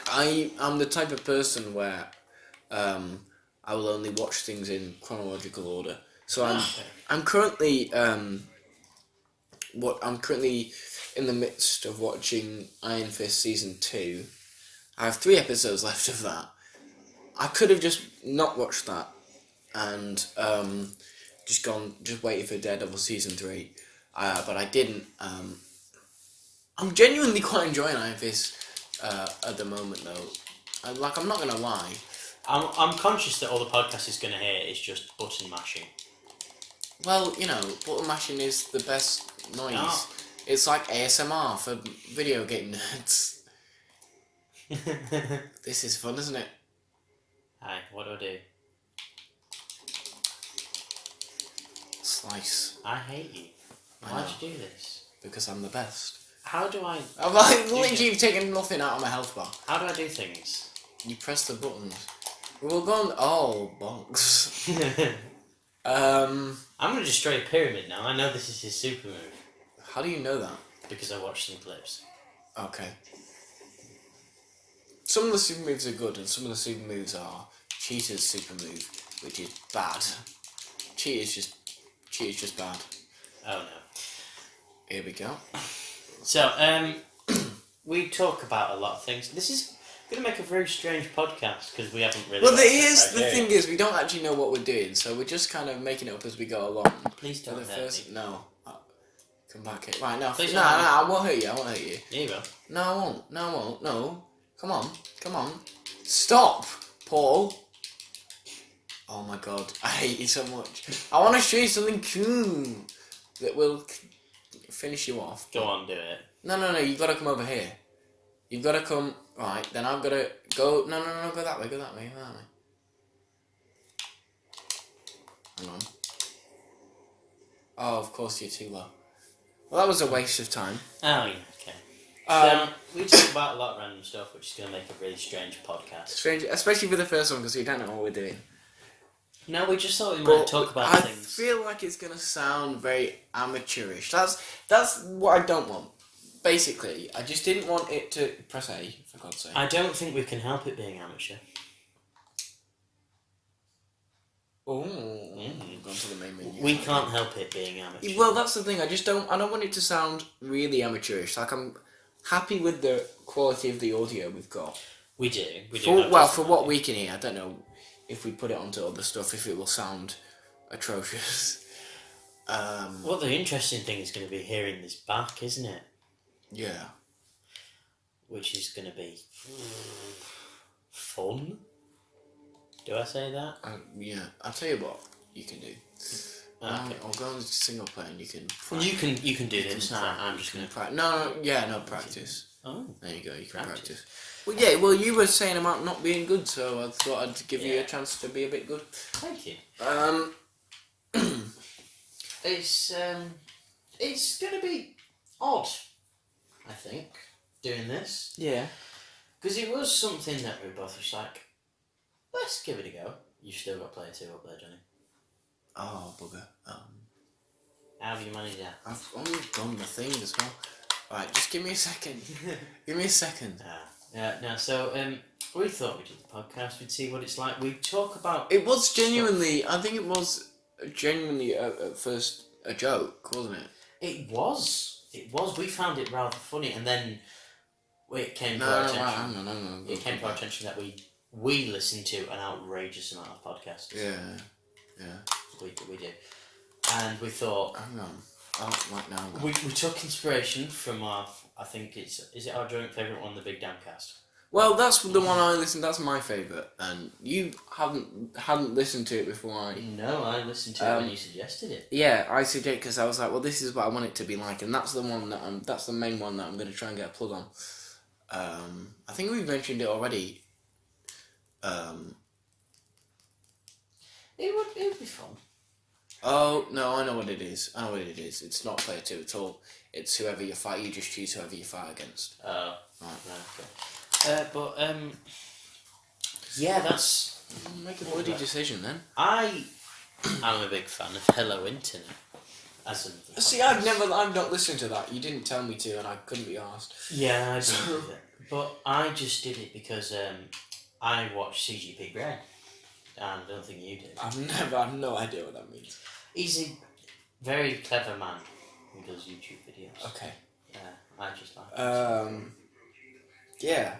the type of person where I will only watch things in chronological order. So I'm currently I'm currently in the midst of watching Iron Fist season 2. I have 3 episodes left of that. I could have just not watched that and just waited for Daredevil season 3, but I didn't. I'm genuinely quite enjoying Iron Fist at the moment, though. I'm not gonna lie. I'm conscious that all the podcast is gonna hear is just button mashing. Well, button mashing is the best noise. Oh. It's like ASMR for video game nerds. This is fun, isn't it? Hi, what do I do? Slice. I hate you. Why'd you do this? Because I'm the best. How do I... You've taken nothing out of my health bar. How do I do things? You press the buttons. We're going... Oh, bonks. I'm going to destroy a pyramid now. I know this is his super move. How do you know that? Because I watched some clips. Okay. Some of the super moves are good, and some of the super moves are Cheetah's super move, which is bad. Cheetah's just bad. Oh no. Here we go. So, we talk about a lot of things. This is going to make a very strange podcast because we haven't really. Well, the thing is, we don't actually know what we're doing, so we're just kind of making it up as we go along. Please don't hurt me. No. Come back here. Right, no. Please no, don't I won't hurt you. I won't hurt you. Here you go. No, I won't. No, I won't. No. Come on. Stop, Paul. Oh my god, I hate you so much. I want to show you something cool that will finish you off. Go on, do it. No, you've got to come over here. You've got to come... Right, then I've got to go... No, go that way. Hang on. Oh, of course you're too low. Well, that was a waste of time. Oh, yeah, okay. So, we talk about a lot of random stuff, which is going to make a really strange podcast. Strange, especially for the first one, because we don't know what we're doing. No, we just thought we might talk about things. I feel like it's going to sound very amateurish. That's what I don't want. Basically, I just didn't want it to... Press A, for God's sake. I don't think we can help it being amateur. Oh, gone to the main menu. We can't help it being amateur. Well, that's the thing. I don't want it to sound really amateurish. Like, I'm happy with the quality of the audio we've got. We do. For what we can hear, I don't know if we put it onto other stuff, if it will sound atrocious. Well, the interesting thing is going to be hearing this back, isn't it? Yeah. Which is going to be fun. Do I say that? Yeah. I'll tell you what you can do. Okay. I'll go on single player and you can... You can do this. I'm just going to... practice. Oh. There you go, you can practice. Well, you were saying about not being good, so I thought I'd give you a chance to be a bit good. Thank you. It's going to be odd, I think, doing this. Yeah. Because it was something that we both was like, let's give it a go. You've still got player 2 up there, Johnny. Oh, bugger. How have you managed that? I've only done the thing as well. Right, just give me a second. Give me a second. So we thought we'd do the podcast, we'd see what it's like. We'd talk about... It was genuinely, I think it was genuinely at first a joke, wasn't it? It was. We found it rather funny, and then it came to our attention. No. It came to our attention that we listen to an outrageous amount of podcasts. Yeah. We do. And we thought... Hang on. Oh, right now. We took inspiration from our... I think is it our joint favourite one, the Big Damn Cast? Well, that's the one I listened. That's my favourite, and you hadn't listened to it before. No, I listened to it when you suggested it. Yeah, I suggested because I was like, well, this is what I want it to be like, and that's the one that's the main one that I'm going to try and get a plug on. I think we've mentioned it already. It would be fun. Oh no, I know what it is. It's not player 2 at all. It's whoever you fight. You just choose whoever you fight against. Oh, right. Okay. Yeah, that's... Make a bloody decision then. I'm a big fan of Hello Internet. See, I've not listened to that. You didn't tell me to, and I couldn't be asked. Yeah, I did. But I just did it because I watched CGP Grey, and I don't think you did. I've no idea what that means. He's a very clever man who does YouTube videos. Okay. Yeah, I just like him. Yeah.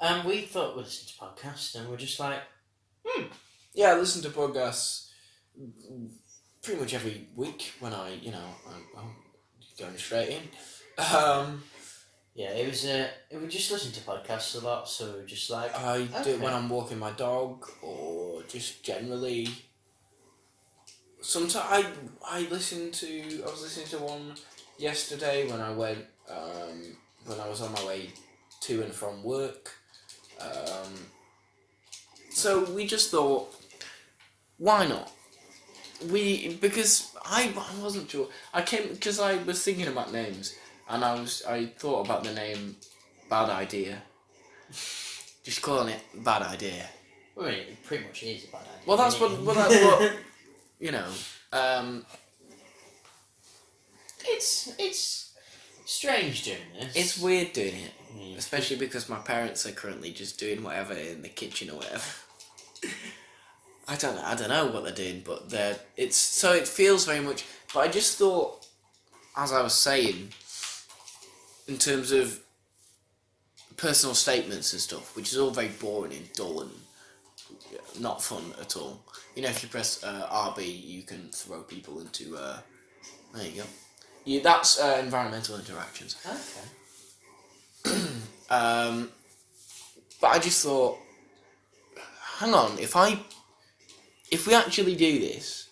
And we thought we'd listen to podcasts, and we're just like, Yeah, I listen to podcasts pretty much every week when I'm going straight in. Yeah, it was. We just listen to podcasts a lot, so we're just like. I do it when I'm walking my dog, or just generally. Sometimes I listen to. I was listening to one yesterday when I went. When I was on my way to and from work. So we just thought, why not? Because I wasn't sure. Because I was thinking about names, and I thought about the name Bad Idea. Just calling it Bad Idea. Well, it pretty much is a bad idea. Well, that's what you know. It's strange doing this. It's weird doing it, especially because my parents are currently just doing whatever in the kitchen or whatever. I don't know what they're doing, but it feels very much. But I just thought, as I was saying, in terms of personal statements and stuff, which is all very boring and dull and not fun at all. You know, if you press RB, you can throw people into. There you go. That's environmental interactions. Okay. But I just thought, hang on, if we actually do this,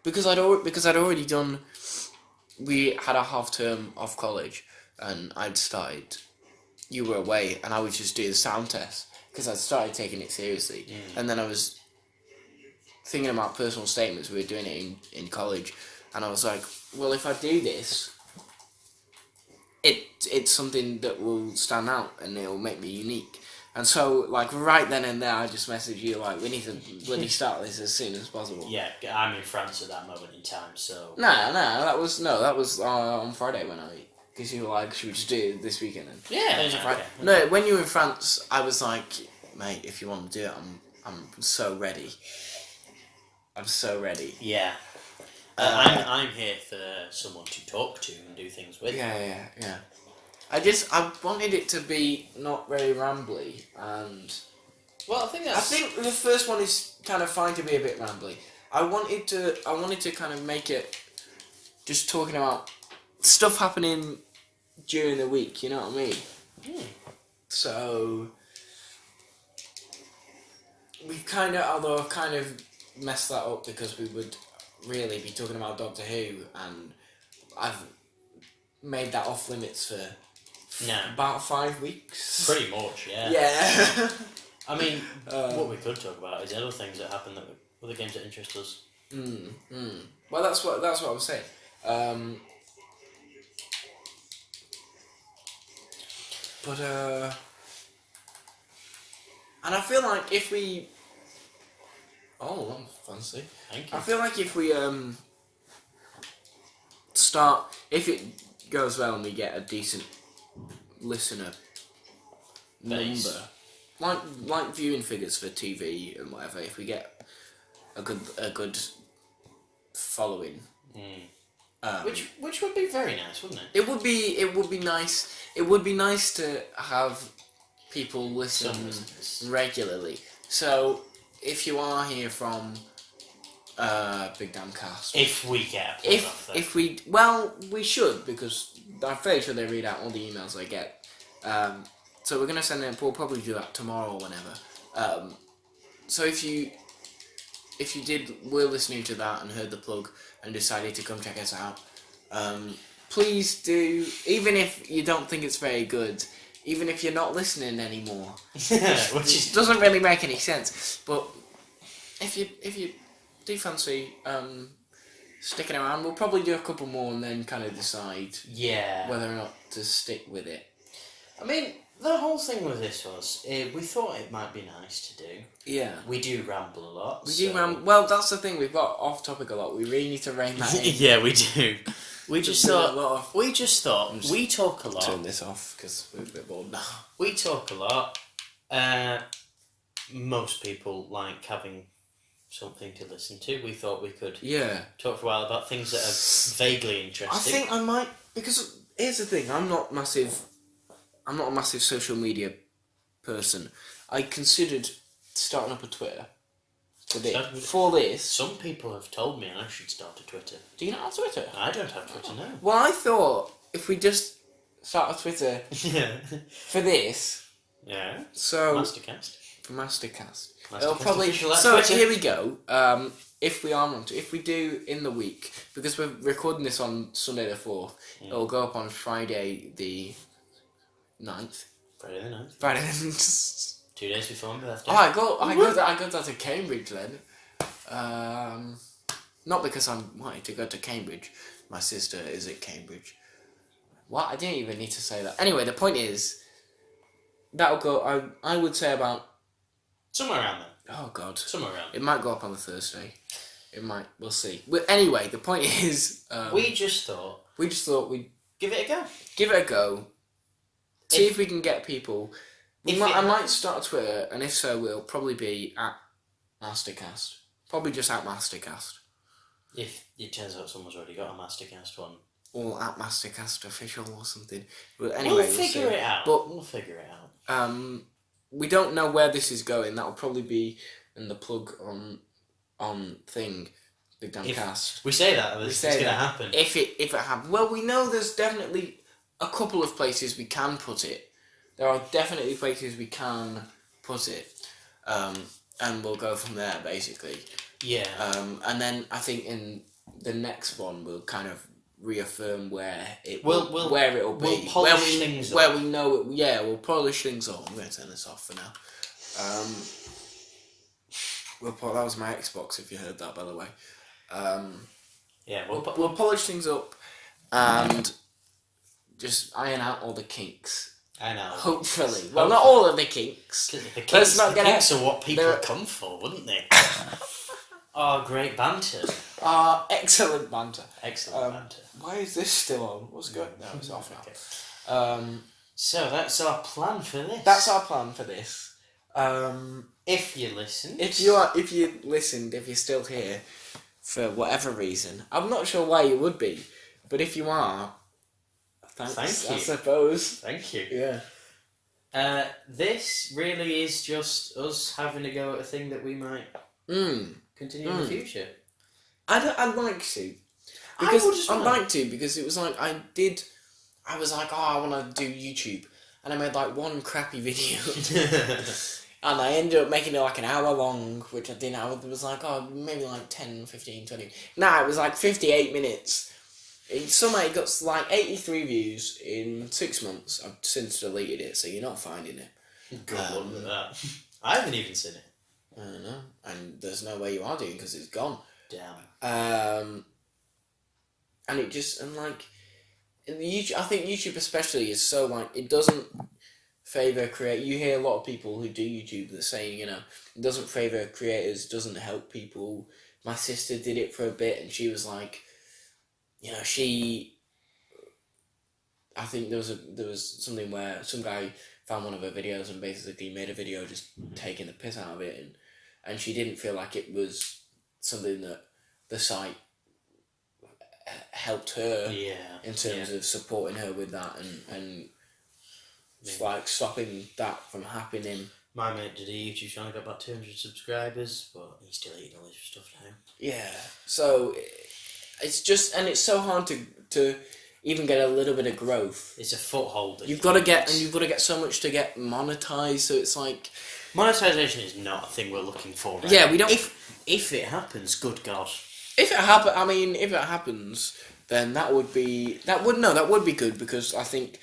because I'd already done. We had a half term off college, and I'd started. You were away, and I would just do the sound test because I'd started taking it seriously, and then I was thinking about personal statements. We were doing it in college, and I was like, well, if I do this, it's something that will stand out and it'll make me unique. And so, like, right then and there, I just messaged you, like, we need to bloody start this as soon as possible. Yeah, I'm in France at that moment in time, so... No, that was on Friday when because you were like, should we just do it this weekend? And yeah, okay. No, when you were in France, I was like, mate, if you want to do it, I'm so ready. I'm so ready. Yeah. I'm here for someone to talk to and do things with. Yeah. I wanted it to be not very rambly, and well, I think the first one is kind of fine to be a bit rambly. I wanted to kind of make it just talking about stuff happening during the week. You know what I mean? So we've although I've kind of messed that up because we would really be talking about Doctor Who, and I've made that off limits for about 5 weeks. Pretty much, yeah. Yeah. I mean, what we could talk about is other things that happen, other games that interest us. Well, that's what I was saying. And I feel like if we... Oh, fancy. Thank you. I feel like if we start... If it goes well and we get a decent listener Base. number, like viewing figures for TV and whatever, if we get a good following... Which would be very nice, wouldn't it? It would be nice. It would be nice to have people listen regularly. So if you are here from Big Damn Cast, if we get a we should, because I'm fairly sure they read out all the emails they get. So we're gonna send them. We'll probably do that tomorrow or whenever. So if you were listening to that and heard the plug and decided to come check us out, please do, even if you don't think it's very good, even if you're not listening anymore, which doesn't really make any sense, but if you do fancy sticking around, we'll probably do a couple more and then kind of decide whether or not to stick with it. I mean, the whole thing with this was, we thought it might be nice to do. Yeah. We do ramble a lot. Do ramble. Well, that's the thing, we've got off topic a lot. We really need to rein that in. Yeah, we do. We just thought we talk a lot. Turn this off because we're a bit bored now. We talk a lot. Most people like having something to listen to. We thought we could talk for a while about things that are vaguely interesting. I think I might, because here's the thing, I'm not a massive social media person. I considered starting up a Twitter for this. Some people have told me I should start a Twitter. Do you not have Twitter? I don't have Twitter, no. Well, I thought if we just start a Twitter for this. Yeah. So MasterCast. For MasterCast. It'll probably. So here we go. If we are on to, if we do in the week, because we're recording this on Sunday the 4th, it'll go up on Friday the 9th. Friday the 9th. Friday the 9th. 2 days before my birthday. Oh, I got that to Cambridge then. Not because I'm wanting to go to Cambridge. My sister is at Cambridge. What? I didn't even need to say that. Anyway, the point is, that'll go, I would say about... Somewhere around there. Oh, God. Somewhere around there. It might go up on the Thursday. It might. We'll see. But anyway, the point is... we just thought we'd... Give it a go. Give it a go. See if we can get people... I might start a Twitter, and if so, we'll probably be at MasterCast. Probably just at MasterCast. If it turns out someone's already got a MasterCast one. or at MasterCast official or something. But anyway, we'll figure it out. But we'll figure it out. We don't know where this is going. That will probably be in the plug on thing, Big Damn Cast. We say that it's going to happen. If it happens, well, we know there's definitely a couple of places we can put it. There are definitely places we can put it, and we'll go from there basically. Yeah. And then I think in the next one we'll kind of reaffirm where it where it'll be. We'll polish things up. Where we know it. Yeah, we'll polish things up. I'm going to turn this off for now. That was my Xbox. If you heard that, by the way. Yeah, we'll polish things up and just iron out all the kinks. I know. Hopefully. Well, not all of the kinks. The kinks are what people come for, wouldn't they? Oh, great banter. Excellent banter. Excellent banter. Why is this still on? What's going on? No, it's off now. Okay. So that's our plan for this. That's our plan for this. If you listened. If you listened, if you're still here, for whatever reason, I'm not sure why you would be, but if you are, thanks, thank you. I suppose. Thank you. Yeah. This really is just us having a go at a thing that we might continue in the future. I'd like to. Because I'd like to, because it was like I was like, I want to do YouTube, and I made like one crappy video. And I ended up making it like an hour long, which I didn't. It was like, maybe like 10, 15, 20. Nah, it was like 58 minutes. Somehow it got like 83 views in 6 months. I've since deleted it, so you're not finding it. Good luck with that. I haven't even seen it. I don't know. And there's no way you are doing because it's gone. Damn. And it just, and like, YouTube, I think YouTube especially is so like, it doesn't favour you hear a lot of people who do YouTube that saying, it doesn't favour creators, doesn't help people. My sister did it for a bit and she was like, I think there was something where some guy found one of her videos and basically made a video just taking the piss out of it, and she didn't feel like it was something that the site helped her in terms of supporting her with that and like stopping that from happening. My mate did a YouTube channel, got about 200 subscribers, but he's deleting all his stuff now. Yeah, so it's just, and it's so hard to even get a little bit of growth. It's a foothold. You've got to get so much to get monetized. So it's like monetization is not a thing we're looking for. Right? Yeah, we don't. If it happens, good God. If it happens, then that would be good, because I think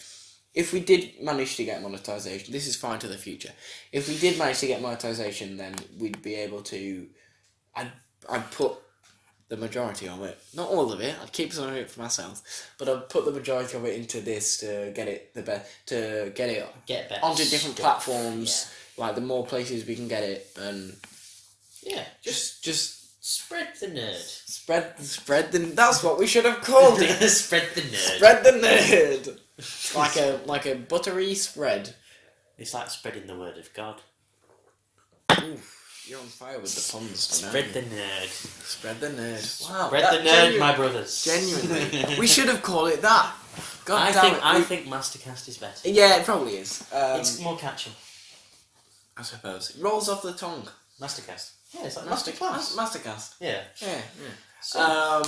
if we did manage to get monetization, this is fine to the future. If we did manage to get monetization, then we'd be able to. I'd put the majority of it, not all of it. I'd keep some of it for myself, but I'd put the majority of it into this to get it get onto different platforms. Yeah. Like the more places we can get it, and just spread the nerd. Spread the. That's what we should have called it. Spread the nerd. Spread the nerd. like a buttery spread. It's like spreading the word of God. Oof. You're on fire with the puns tonight. Spread the nerd. Spread the nerd. Wow. Spread the nerd, my brothers. Genuinely. We should have called it that. God I think MasterCast is better. Yeah, it probably is. It's more catchy. I suppose. It rolls off the tongue. MasterCast. Yeah, it's like MasterClass. MasterCast. Yeah. Yeah. So,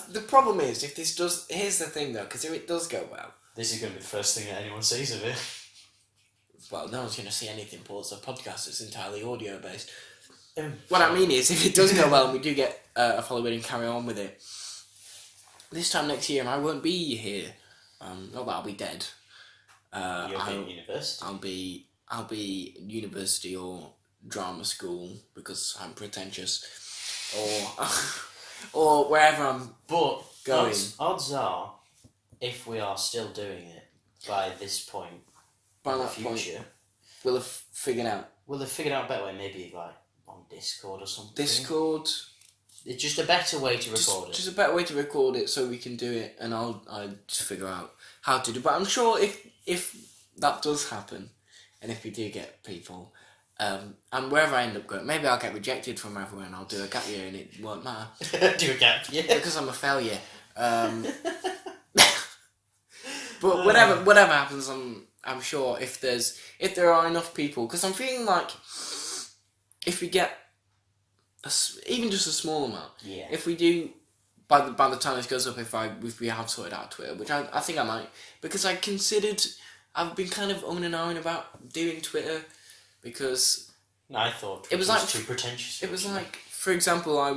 the problem is, if this does... Here's the thing, though, because if it does go well... This is going to be the first thing that anyone sees of it. Well, no one's going to see anything, Paul. It's a podcast. It's entirely audio-based. What I mean is, if it does go well and we do get a following and carry on with it, this time next year I won't be here. Not that I'll be dead. You'll be in university. I'll be university or drama school because I'm pretentious, or wherever I'm going. Odds are, if we are still doing it by this point, by that future, we'll have figured out. We'll have figured out a better way, maybe like on Discord or something. Discord. It's just a better way to record it. Just a better way to record it, so we can do it, and I'll just figure out how to do. But I'm sure if that does happen, and if we do get people, and wherever I end up going, maybe I'll get rejected from everywhere, and I'll do a gap year, and it won't matter. Do a gap year because I'm a failure. But whatever happens, I'm sure if there are enough people, because I'm feeling like if we get even just a small amount, if we do by the time this goes up, if we have sorted out Twitter, which I think I might, because I've been kind of and ahhing about doing Twitter because I thought it was like too pretentious. It was like, for example, there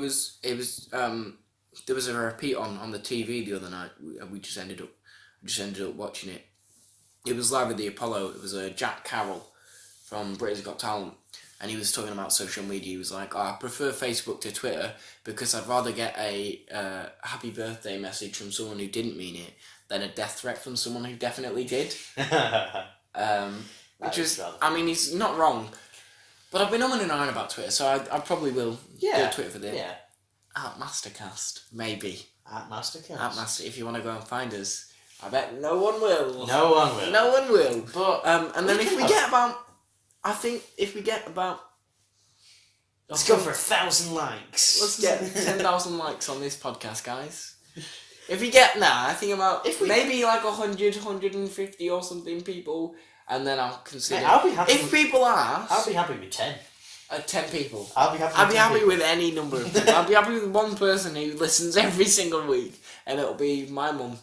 was a repeat on the TV the other night. We just ended up watching it. It was live at the Apollo. It was Jack Carroll from Britain's Got Talent, and he was talking about social media. He was like, I prefer Facebook to Twitter because I'd rather get a happy birthday message from someone who didn't mean it than a death threat from someone who definitely did. Which is, I mean, he's not wrong. But I've been on and on about Twitter, so I probably will do Twitter for this. Yeah. At MasterCast, maybe. At MasterCast. If you want to go and find us. I bet no one will. No one will. But and then if we get about, let's go for 1,000 likes. Let's get 10,000 likes on this podcast, guys. If we get I think about maybe like 100, 150 or something people, and then I'll consider. I'll be happy. If people ask, I'll be happy with 10. 10 people. I'll be happy with any number of people. I'll be happy with one person who listens every single week, and it'll be my mum.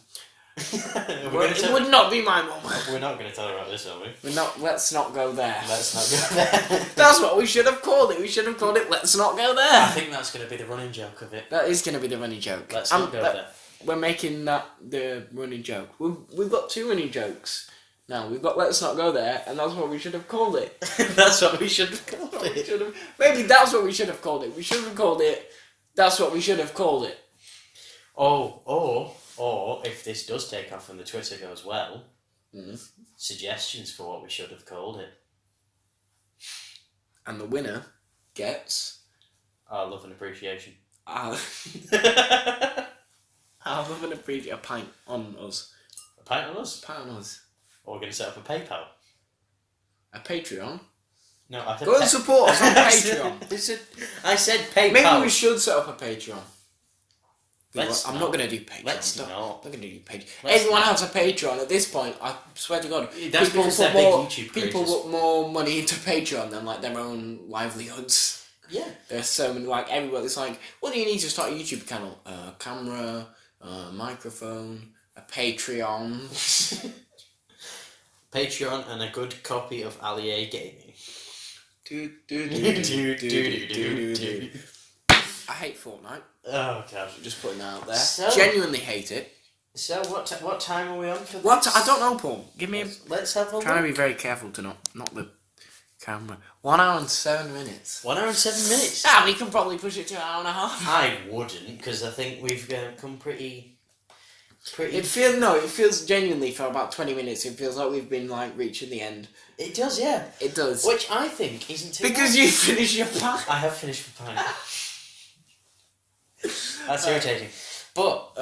It would not be my mum. We're not going to tell her about this, are we? We're not. Let's not go there. Let's not go there. That's what we should have called it. We should have called it "Let's Not Go There." I think that's going to be the running joke of it. That is going to be the running joke. Let's not go there. We're making that the running joke. We've got 2 running jokes. Now we've got "Let's Not Go There," and that's what we should have called it. That's what we should have called it. Maybe that's what we should have called it. We should have called it. That's what we should have called it. Or if this does take off and the Twitter goes well, suggestions for what we should have called it. And the winner gets our love and appreciation. Our love and appreciation. A pint on us. A pint on us? A pint on us. Or we're going to set up a PayPal. A Patreon? No, I said go and support us on Patreon. I said PayPal. Maybe we should set up a Patreon. I'm not going to do Patreon. Let's not. I'm not going to do Patreon. Everyone has a Patreon at this point. I swear to God. That's because they're big YouTube creators. People put more money into Patreon than like their own livelihoods. Yeah. There's so many, like everybody. It's like, what do you need to start a YouTube channel? A camera, a microphone, a Patreon. Patreon and a good copy of Allier Gaming. I hate Fortnite. Oh god! Just putting that out there. Genuinely hate it. So what time are we on for this? I don't know, Paul. Give me. Let's have a look. Trying to be very careful to not the camera. 1 hour and 7 minutes. 1 hour and 7 minutes. We can probably push it to an hour and a half. I wouldn't, because I think we've come pretty. It feels genuinely for about 20 minutes. It feels like we've been like reaching the end. It does, yeah. It does. Which I think isn't too because bad. You finished your pie. I have finished my pie. That's irritating. But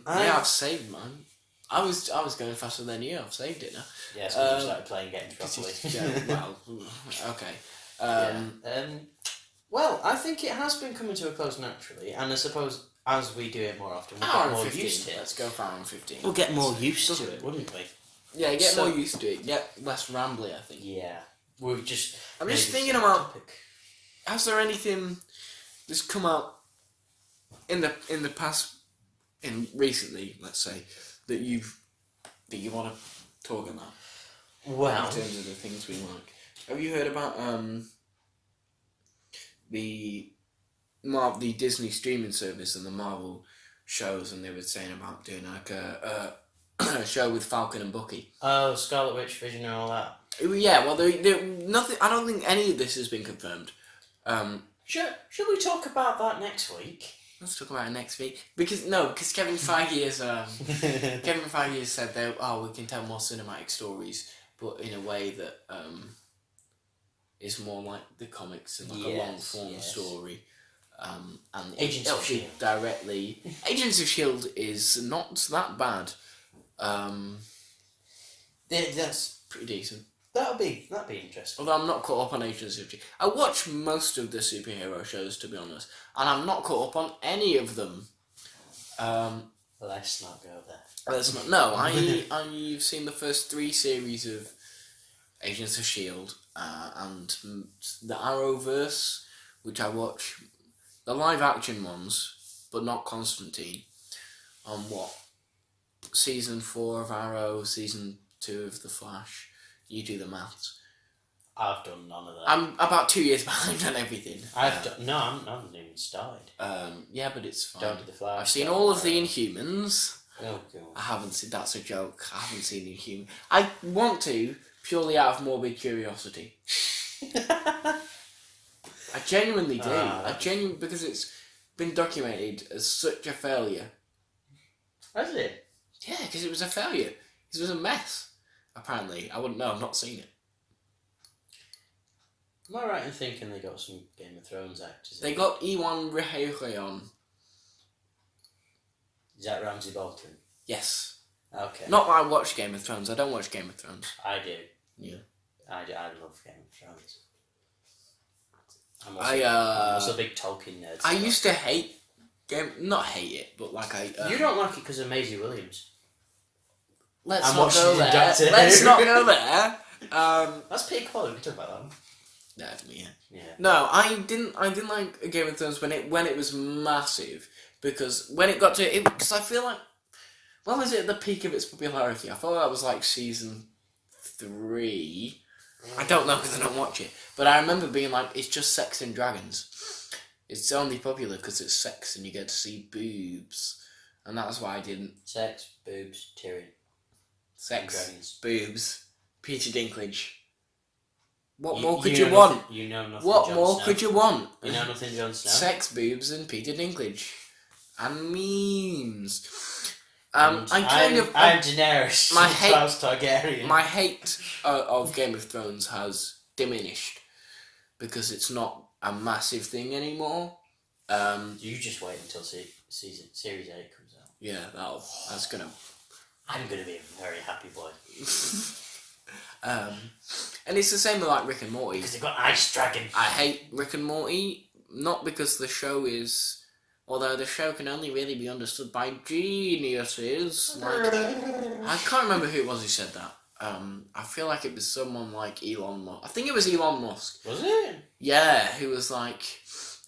I've saved mine. I was going faster than you. I've saved it now. Yeah, so you started playing games properly. Well, okay. Well, I think it has been coming to a close naturally, and I suppose as we do it more often, we'll get more used to it. Let's go for hour and 15. We'll get more used to it, wouldn't we? Yeah, get more used to it. Get less rambly, I think. Yeah. I'm just thinking about. Has there anything that's come out in the past, recently, let's say, that you want to talk about? Well, in terms of the things we like, have you heard about the Disney streaming service and the Marvel shows, and they were saying about doing like a show with Falcon and Bucky? Oh, Scarlet Witch, Vision, and all that. Yeah, well, nothing. I don't think any of this has been confirmed. Should we talk about that next week? Let's talk about it next week. Because Kevin Feige has said that we can tell more cinematic stories, but in a way that is more like the comics and like a long form story. And Agents of S.H.I.E.L.D. directly. Agents of S.H.I.E.L.D. is not that bad. That's pretty decent. That'd be interesting. Although I'm not caught up on Agents of S.H.I.E.L.D. I watch most of the superhero shows, to be honest, and I'm not caught up on any of them. Let's not go there. Let's not. No, I've seen the first 3 series of Agents of S.H.I.E.L.D. And the Arrowverse, which I watch the live action ones, but not Constantine. On what? Season 4 of Arrow, Season 2 of The Flash. You do the maths. I've done none of that. I'm about 2 years behind on everything. I haven't even started. Yeah, but it's fine. Don't do the Flash. I've seen all of the Inhumans. Oh, God. I haven't seen. That's a joke. I haven't seen Inhuman. I want to, purely out of morbid curiosity. I genuinely do. Because it's been documented as such a failure. Has it? Yeah, because it was a failure. It was a mess. Apparently, I wouldn't know. I've not seen it. Am I right in thinking they got some Game of Thrones actors? They got Ewan Reheyon. Is that Ramsay Bolton? Yes. Okay. Not that I watch Game of Thrones. I don't watch Game of Thrones. I do. Yeah. I love Game of Thrones. I'm I'm also a big Tolkien nerd. I used to hate not hate it, but like you don't like it because of Maisie Williams. Let's not go there. That's Peter Quill. We can talk about that one. Definitely, yeah. No, I didn't like Game of Thrones when it was massive, because when it got to it, because I feel like, when was it at the peak of its popularity? I thought that was like season 3. I don't know because I don't watch it, but I remember being like, it's just sex and dragons. It's only popular because it's sex and you get to see boobs, and that's why I didn't. Sex, boobs, Tyrion. Sex, dragons. Boobs, Peter Dinklage. What You- more could you you know want? nothing- You know nothing. What Jon more Snow. could you want? You know nothing, Jon Snow. Sex, boobs, and Peter Dinklage, and memes. And I'm Daenerys. my Charles Targaryen. My hate of Game of Thrones has diminished because it's not a massive thing anymore. You just wait until series 8 comes out. Yeah, that's gonna. I'm gonna be a very happy boy And it's the same with like Rick and Morty. because they've got Ice Dragon. I hate Rick and Morty, not because the show is. Although the show can only really be understood by geniuses. Like, I can't remember who it was who said that. I feel like it was someone like Elon Musk. I think it was Elon Musk. Was it? Yeah, who was like,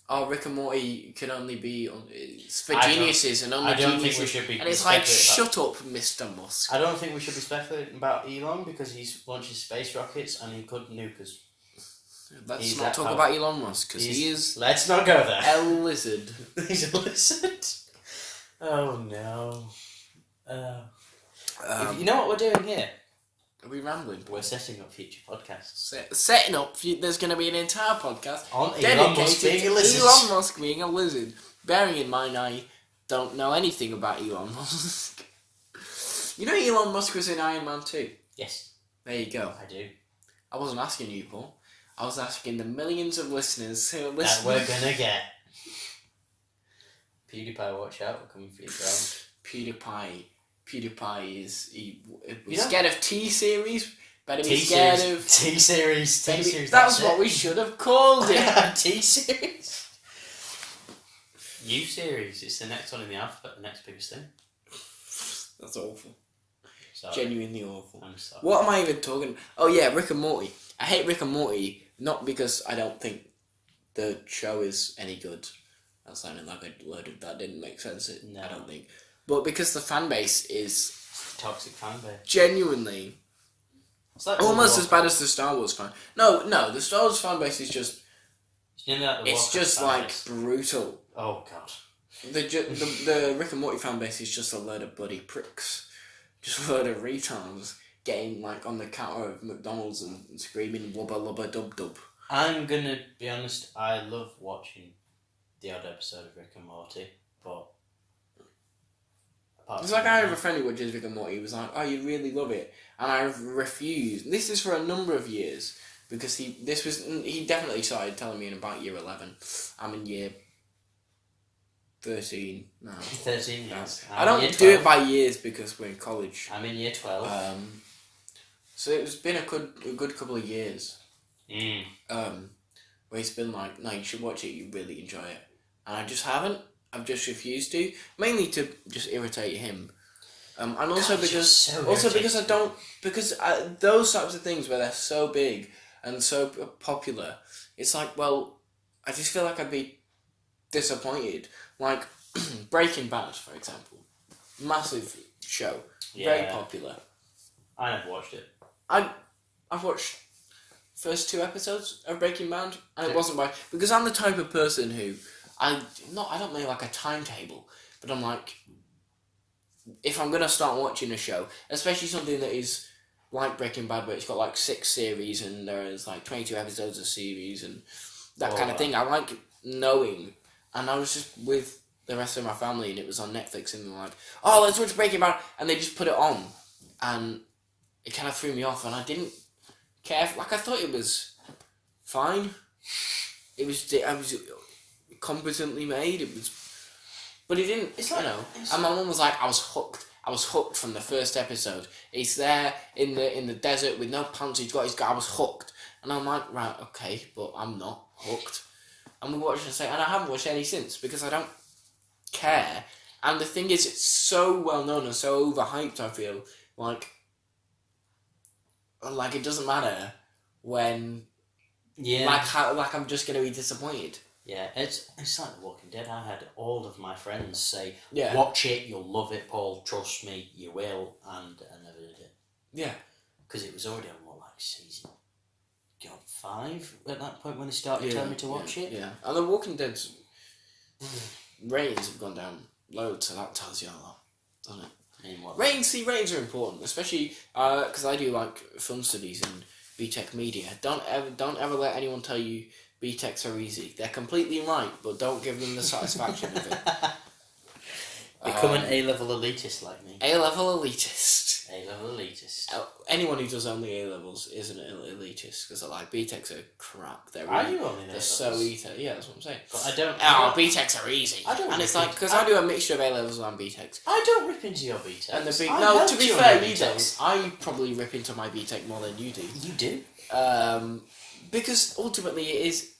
"Oh, Rick and Morty can only be it's for geniuses and only I don't geniuses." think we should be. And it's like, speculating shut up, Mr. Musk. I don't think we should be speculating about Elon because he's launching space rockets and he could nuke us. Let's not talk about Elon Musk because he is. Let's not go there. A lizard. He's a lizard. Oh no. You know what we're doing here? Are we rambling? We're setting up future podcasts. Setting up. There's going to be an entire podcast On dedicated Elon Musk being a lizard. to Elon Musk being a lizard. Bearing in mind, I don't know anything about Elon Musk. You know, Elon Musk was in Iron Man 2. Yes, There you go. I do. I wasn't asking you, Paul. I was asking the millions of listeners who are That listening. we're gonna get. PewDiePie, watch out! We're coming for your throne. PewDiePie is You know- scared of T-Series. Better be scared of T-Series. T-Series. That's what we should have called it. T-Series. U-Series. It's the next one in the alphabet. The next biggest thing. That's awful. Sorry. Genuinely awful. I'm sorry. What am I even talking about? Oh yeah, Rick and Morty. I hate Rick and Morty, not because I don't think the show is any good. That sounded like that didn't make sense, No. I don't think. But because the fan base is Toxic fan base. genuinely It's like almost as bad as the Star Wars fan. No, the Star Wars fan base is just, it's just like brutal. Oh god. The Rick and Morty fan base is just a load of bloody pricks. Just a load of retards getting like on the counter of McDonald's and screaming wubba lubba dub dub. I'm gonna be honest, I love watching the odd episode of Rick and Morty, but It's like I have a friend who watches Rick and Morty. He was like, "Oh, you really love it," and I refused. This is for a number of years because he definitely started telling me in about year 11. I'm in year 13 now. 13 years. I don't do it by years because we're in college. I'm in year 12. So it's been a good couple of years. Where he's been like, "No, you should watch it. You really enjoy it," and I just haven't. I've just refused to, mainly to just irritate him. And also God, because those types of things where they're so big and so popular, it's like, well, I just feel like I'd be disappointed. Like Breaking Bad, for example, massive show, very popular. I never watched it. I've watched first 2 episodes of Breaking Bad, and it wasn't because I'm the type of person who I don't make like a timetable, but I'm like, if I'm gonna start watching a show, especially something that is like Breaking Bad, where it's got like 6 series and there's like 22 episodes a series and that kind of thing, I like knowing. And I was just with the rest of my family, and it was on Netflix, and they're like, "Oh, let's watch Breaking Bad," and they just put it on, and it kind of threw me off, and I didn't care. Like, I thought it was fine. I was competently made. It was, but it didn't. It's like, and my mum was like, "I was hooked. I was hooked from the first episode. He's there in the desert with no pants. He's got his guy. I was hooked." And I'm like, right, okay, but I'm not hooked. And we watched it, and I haven't watched any since because I don't care. And the thing is, it's so well known and so overhyped. I feel like it doesn't matter when, like I'm just gonna be disappointed. Yeah, it's like The Walking Dead. I had all of my friends say, "Watch it, you'll love it, Paul. Trust me, you will," and I never did it. Yeah, because it was already on season 5 at that point when they started telling me to watch it. Yeah, and The Walking Dead's ratings have gone down loads, so that tells you a lot, doesn't it? Ratings are important, especially because I do like film studies and BTech media. Don't ever let anyone tell you BTechs are easy. They're completely right, but don't give them the satisfaction of it. Become an A-level elitist like me. A-level elitist. A-level elitist. Anyone who does only A-levels isn't an elitist, because like BTechs are crap. They're I do only they're so easy. Yeah, that's what I'm saying. But I don't. BTechs are easy. And it's like, because I do a mixture of A-levels and BTechs. I don't rip into your BTechs. And to be fair, you don't. I probably rip into my BTech more than you do. You do. Because ultimately it is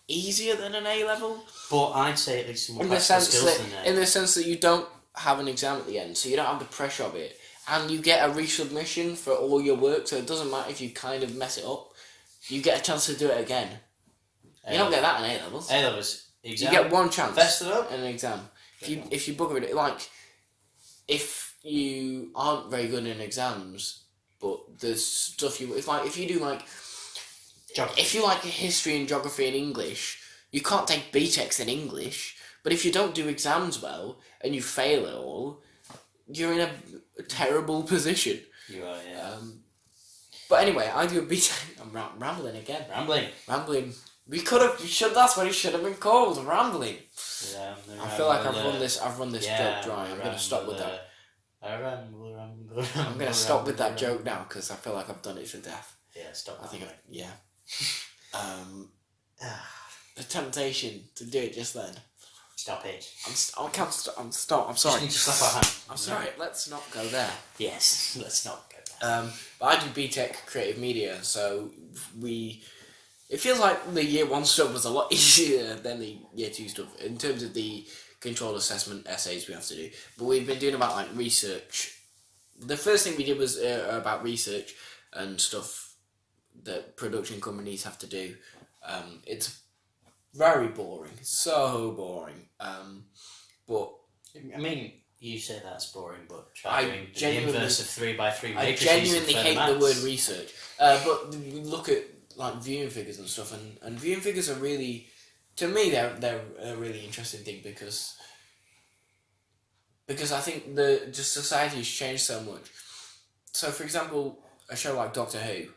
easier than an A-level. But I'd say at least some more practical skills than that. In the sense that you don't have an exam at the end, so you don't have the pressure of it. And you get a resubmission for all your work, so it doesn't matter if you kind of mess it up. You get a chance to do it again. You don't get that in A-levels. A-levels. Exam. You get one chance in an exam. If you bugger it, like, if you aren't very good in exams, but there's stuff if you do like, geography. If you like history and geography and English, you can't take BTECs in English. But if you don't do exams well and you fail it all, you're in a terrible position. You are, yeah. But anyway, I do a BTEC. I'm rambling again. Rambling. That's what it should have been called. Rambling. Yeah. I feel like I've run this joke dry. I'm going to stop with that. I'm going to stop with that joke now because I feel like I've done it to death. Yeah, stop. The temptation to do it just then. Stop it. I'm sorry. Just need to slap our hand. I'm sorry. Let's not go there. Yes, let's not go there. But I do BTech Creative Media, so it feels like the year 1 stuff was a lot easier than the year 2 stuff in terms of the controlled assessment essays we have to do. But we've been doing about like research. The first thing we did was about research and stuff that production companies have to do. It's very boring, so boring. But I mean, you say that's boring, but try doing the inverse of 3x3 matrices. I genuinely hate the word research. But we look at like viewing figures and stuff, and viewing figures are really, to me, they're a really interesting thing because I think just society has changed so much. So, for example, a show like Doctor Who,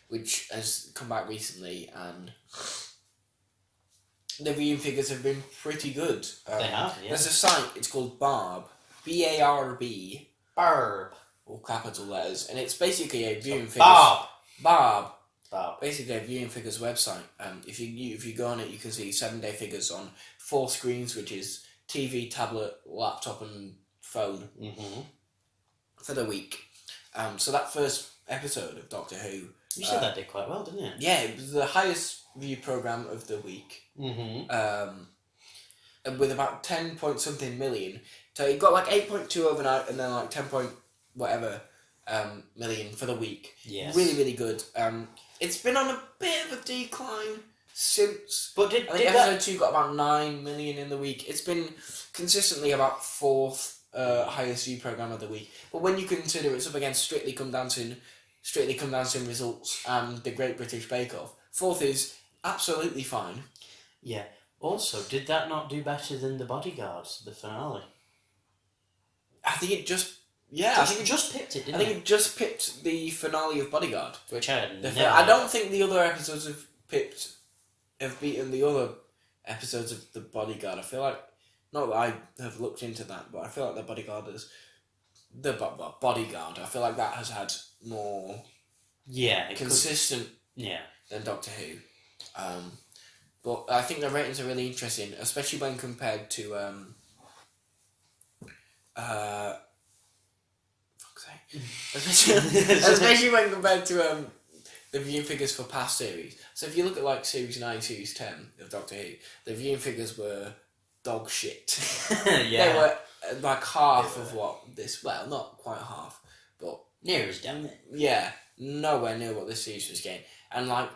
which has come back recently, and the viewing figures have been pretty good. They have, yeah. There's a site, it's called Barb, B-A-R-B. Barb. All capital letters, and it's basically a viewing figures. Barb. Basically a viewing figures website. If you go on it, you can see 7-day figures on 4 screens, which is TV, tablet, laptop, and phone for the week. So that first episode of Doctor Who, you said that did quite well, didn't it? Yeah, it was the highest view program of the week. with about 10 point something million. So it got like 8.2 overnight and then like 10 point whatever million for the week. Yes. Really, really good. It's been on a bit of a decline since. But I think episode 2 got about 9 million in the week. It's been consistently about 4th highest view program of the week. But when you consider it's up against Strictly Come Dancing results and the Great British Bake Off, 4th is absolutely fine. Yeah. Also, did that not do better than The Bodyguards, the finale? I think it just pipped it, didn't I think it just pipped the finale of Bodyguard. Which I had I don't think the other episodes have beaten the other episodes of The Bodyguard. I feel like, not that I have looked into that, but I feel like The Bodyguard I feel like that has had more consistent than Doctor Who. But I think the ratings are really interesting, especially when compared to especially when compared to the viewing figures for past series. So if you look at like Series 9, Series 10 of Doctor Who, the viewing figures were dog shit. Yeah. They were like half of what this, well, not quite half, but near as damn it. Yeah, nowhere near what this series was getting. And like,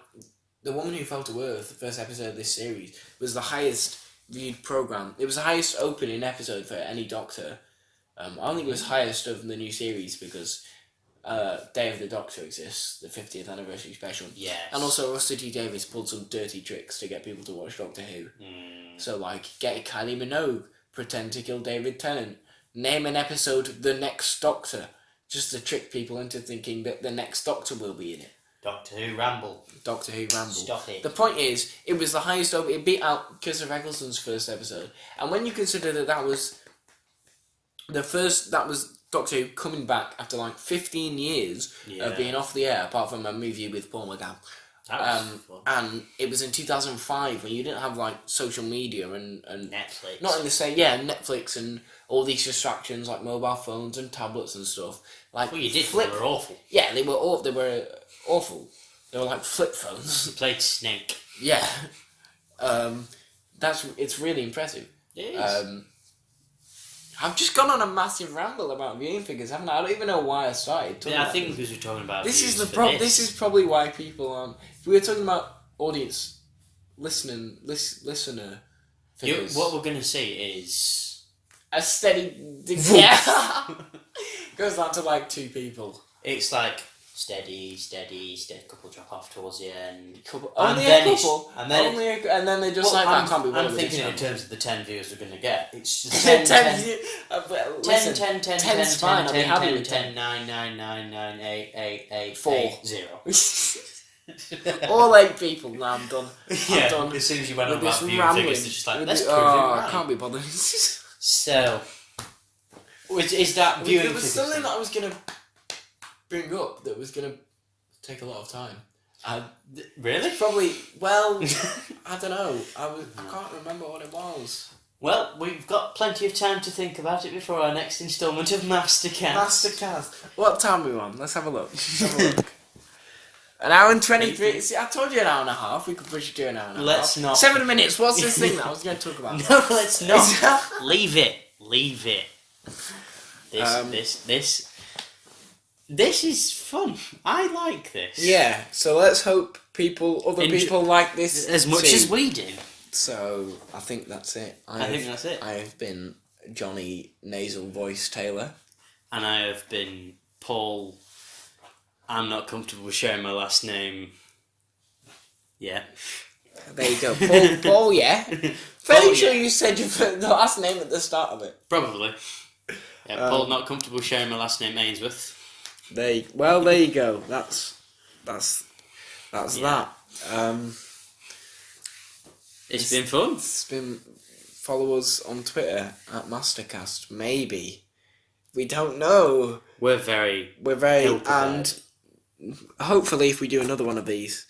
The Woman Who Fell to Earth, the first episode of this series, was the highest viewed program. It was the highest opening episode for any Doctor. I don't think it was highest of the new series because Day of the Doctor exists, the 50th anniversary special. Yes. And also Rusty T Davies pulled some dirty tricks to get people to watch Doctor Who. So like, get Kylie Minogue, pretend to kill David Tennant, name an episode The Next Doctor, just to trick people into thinking that the next Doctor will be in it. Doctor Who Ramble. Stop it. The point is, it was the highest opening. It beat out Kiss of Eccleston's first episode. And when you consider that was Doctor Who coming back after like 15 years of being off the air, apart from a movie with Paul McGann. And it was in 2005 when you didn't have like social media and Netflix. Not in the same, Netflix and all these distractions like mobile phones and tablets and stuff. Like, well, you did. They were awful. Yeah, they were awful. They were like flip phones. You played Snake. Yeah. It's really impressive. It is. I've just gone on a massive ramble about viewing figures, haven't I? I don't even know why I started. I think because we're talking about this is the problem. This is probably why people if we were talking about audience listener figures. What we're going to see is a steady goes down to like 2 people. It's like steady, couple drop off towards the end. And then they just I'm can't be thinking in terms of the 10 views we're going to get. It's just 10, 10, 9, 9, 9, 9, 8, 8, 8, 4. 8, 0. All 8 people. Now I'm done. I'm done. As soon as you went on about viewing rambling. figures, it's just like, let's prove it right. I can't be bothered. So, is that viewing There was figures? something that I was going to bring up that was going to take a lot of time. Really? Probably, well, I don't know. I can't remember what it was. Well, we've got plenty of time to think about it before our next instalment of MasterCast. What time are we on? Let's have a look. An hour and 23. See, I told you an hour and a half. We could push it to an hour and a half. Let's not. 7 minutes. What's this thing that I was going to talk about? No, let's not. Leave it. This is fun. I like this. Yeah, so let's hope other people like this as much as we do. So, I think that's it. I have been Jonny Nasal Voice Taylor. And I have been Paul. I'm not comfortable sharing my last name. Yeah. There you go. Paul, yeah. Fairly sure you said the last name at the start of it. Probably. Yeah, Paul, not comfortable sharing my last name Ainsworth. There you go. That's that. It's been fun. Follow us on Twitter at MasterCast. Maybe. We don't know. We're very and hopefully if we do another one of these,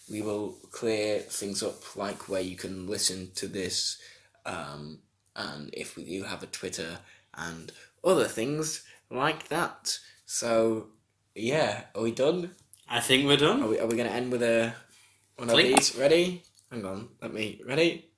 we will clear things up, like where you can listen to this, and if we do have a Twitter and other things like that. So, yeah, are we done? I think we're done. Are we going to end with one of these? Ready? Hang on, ready?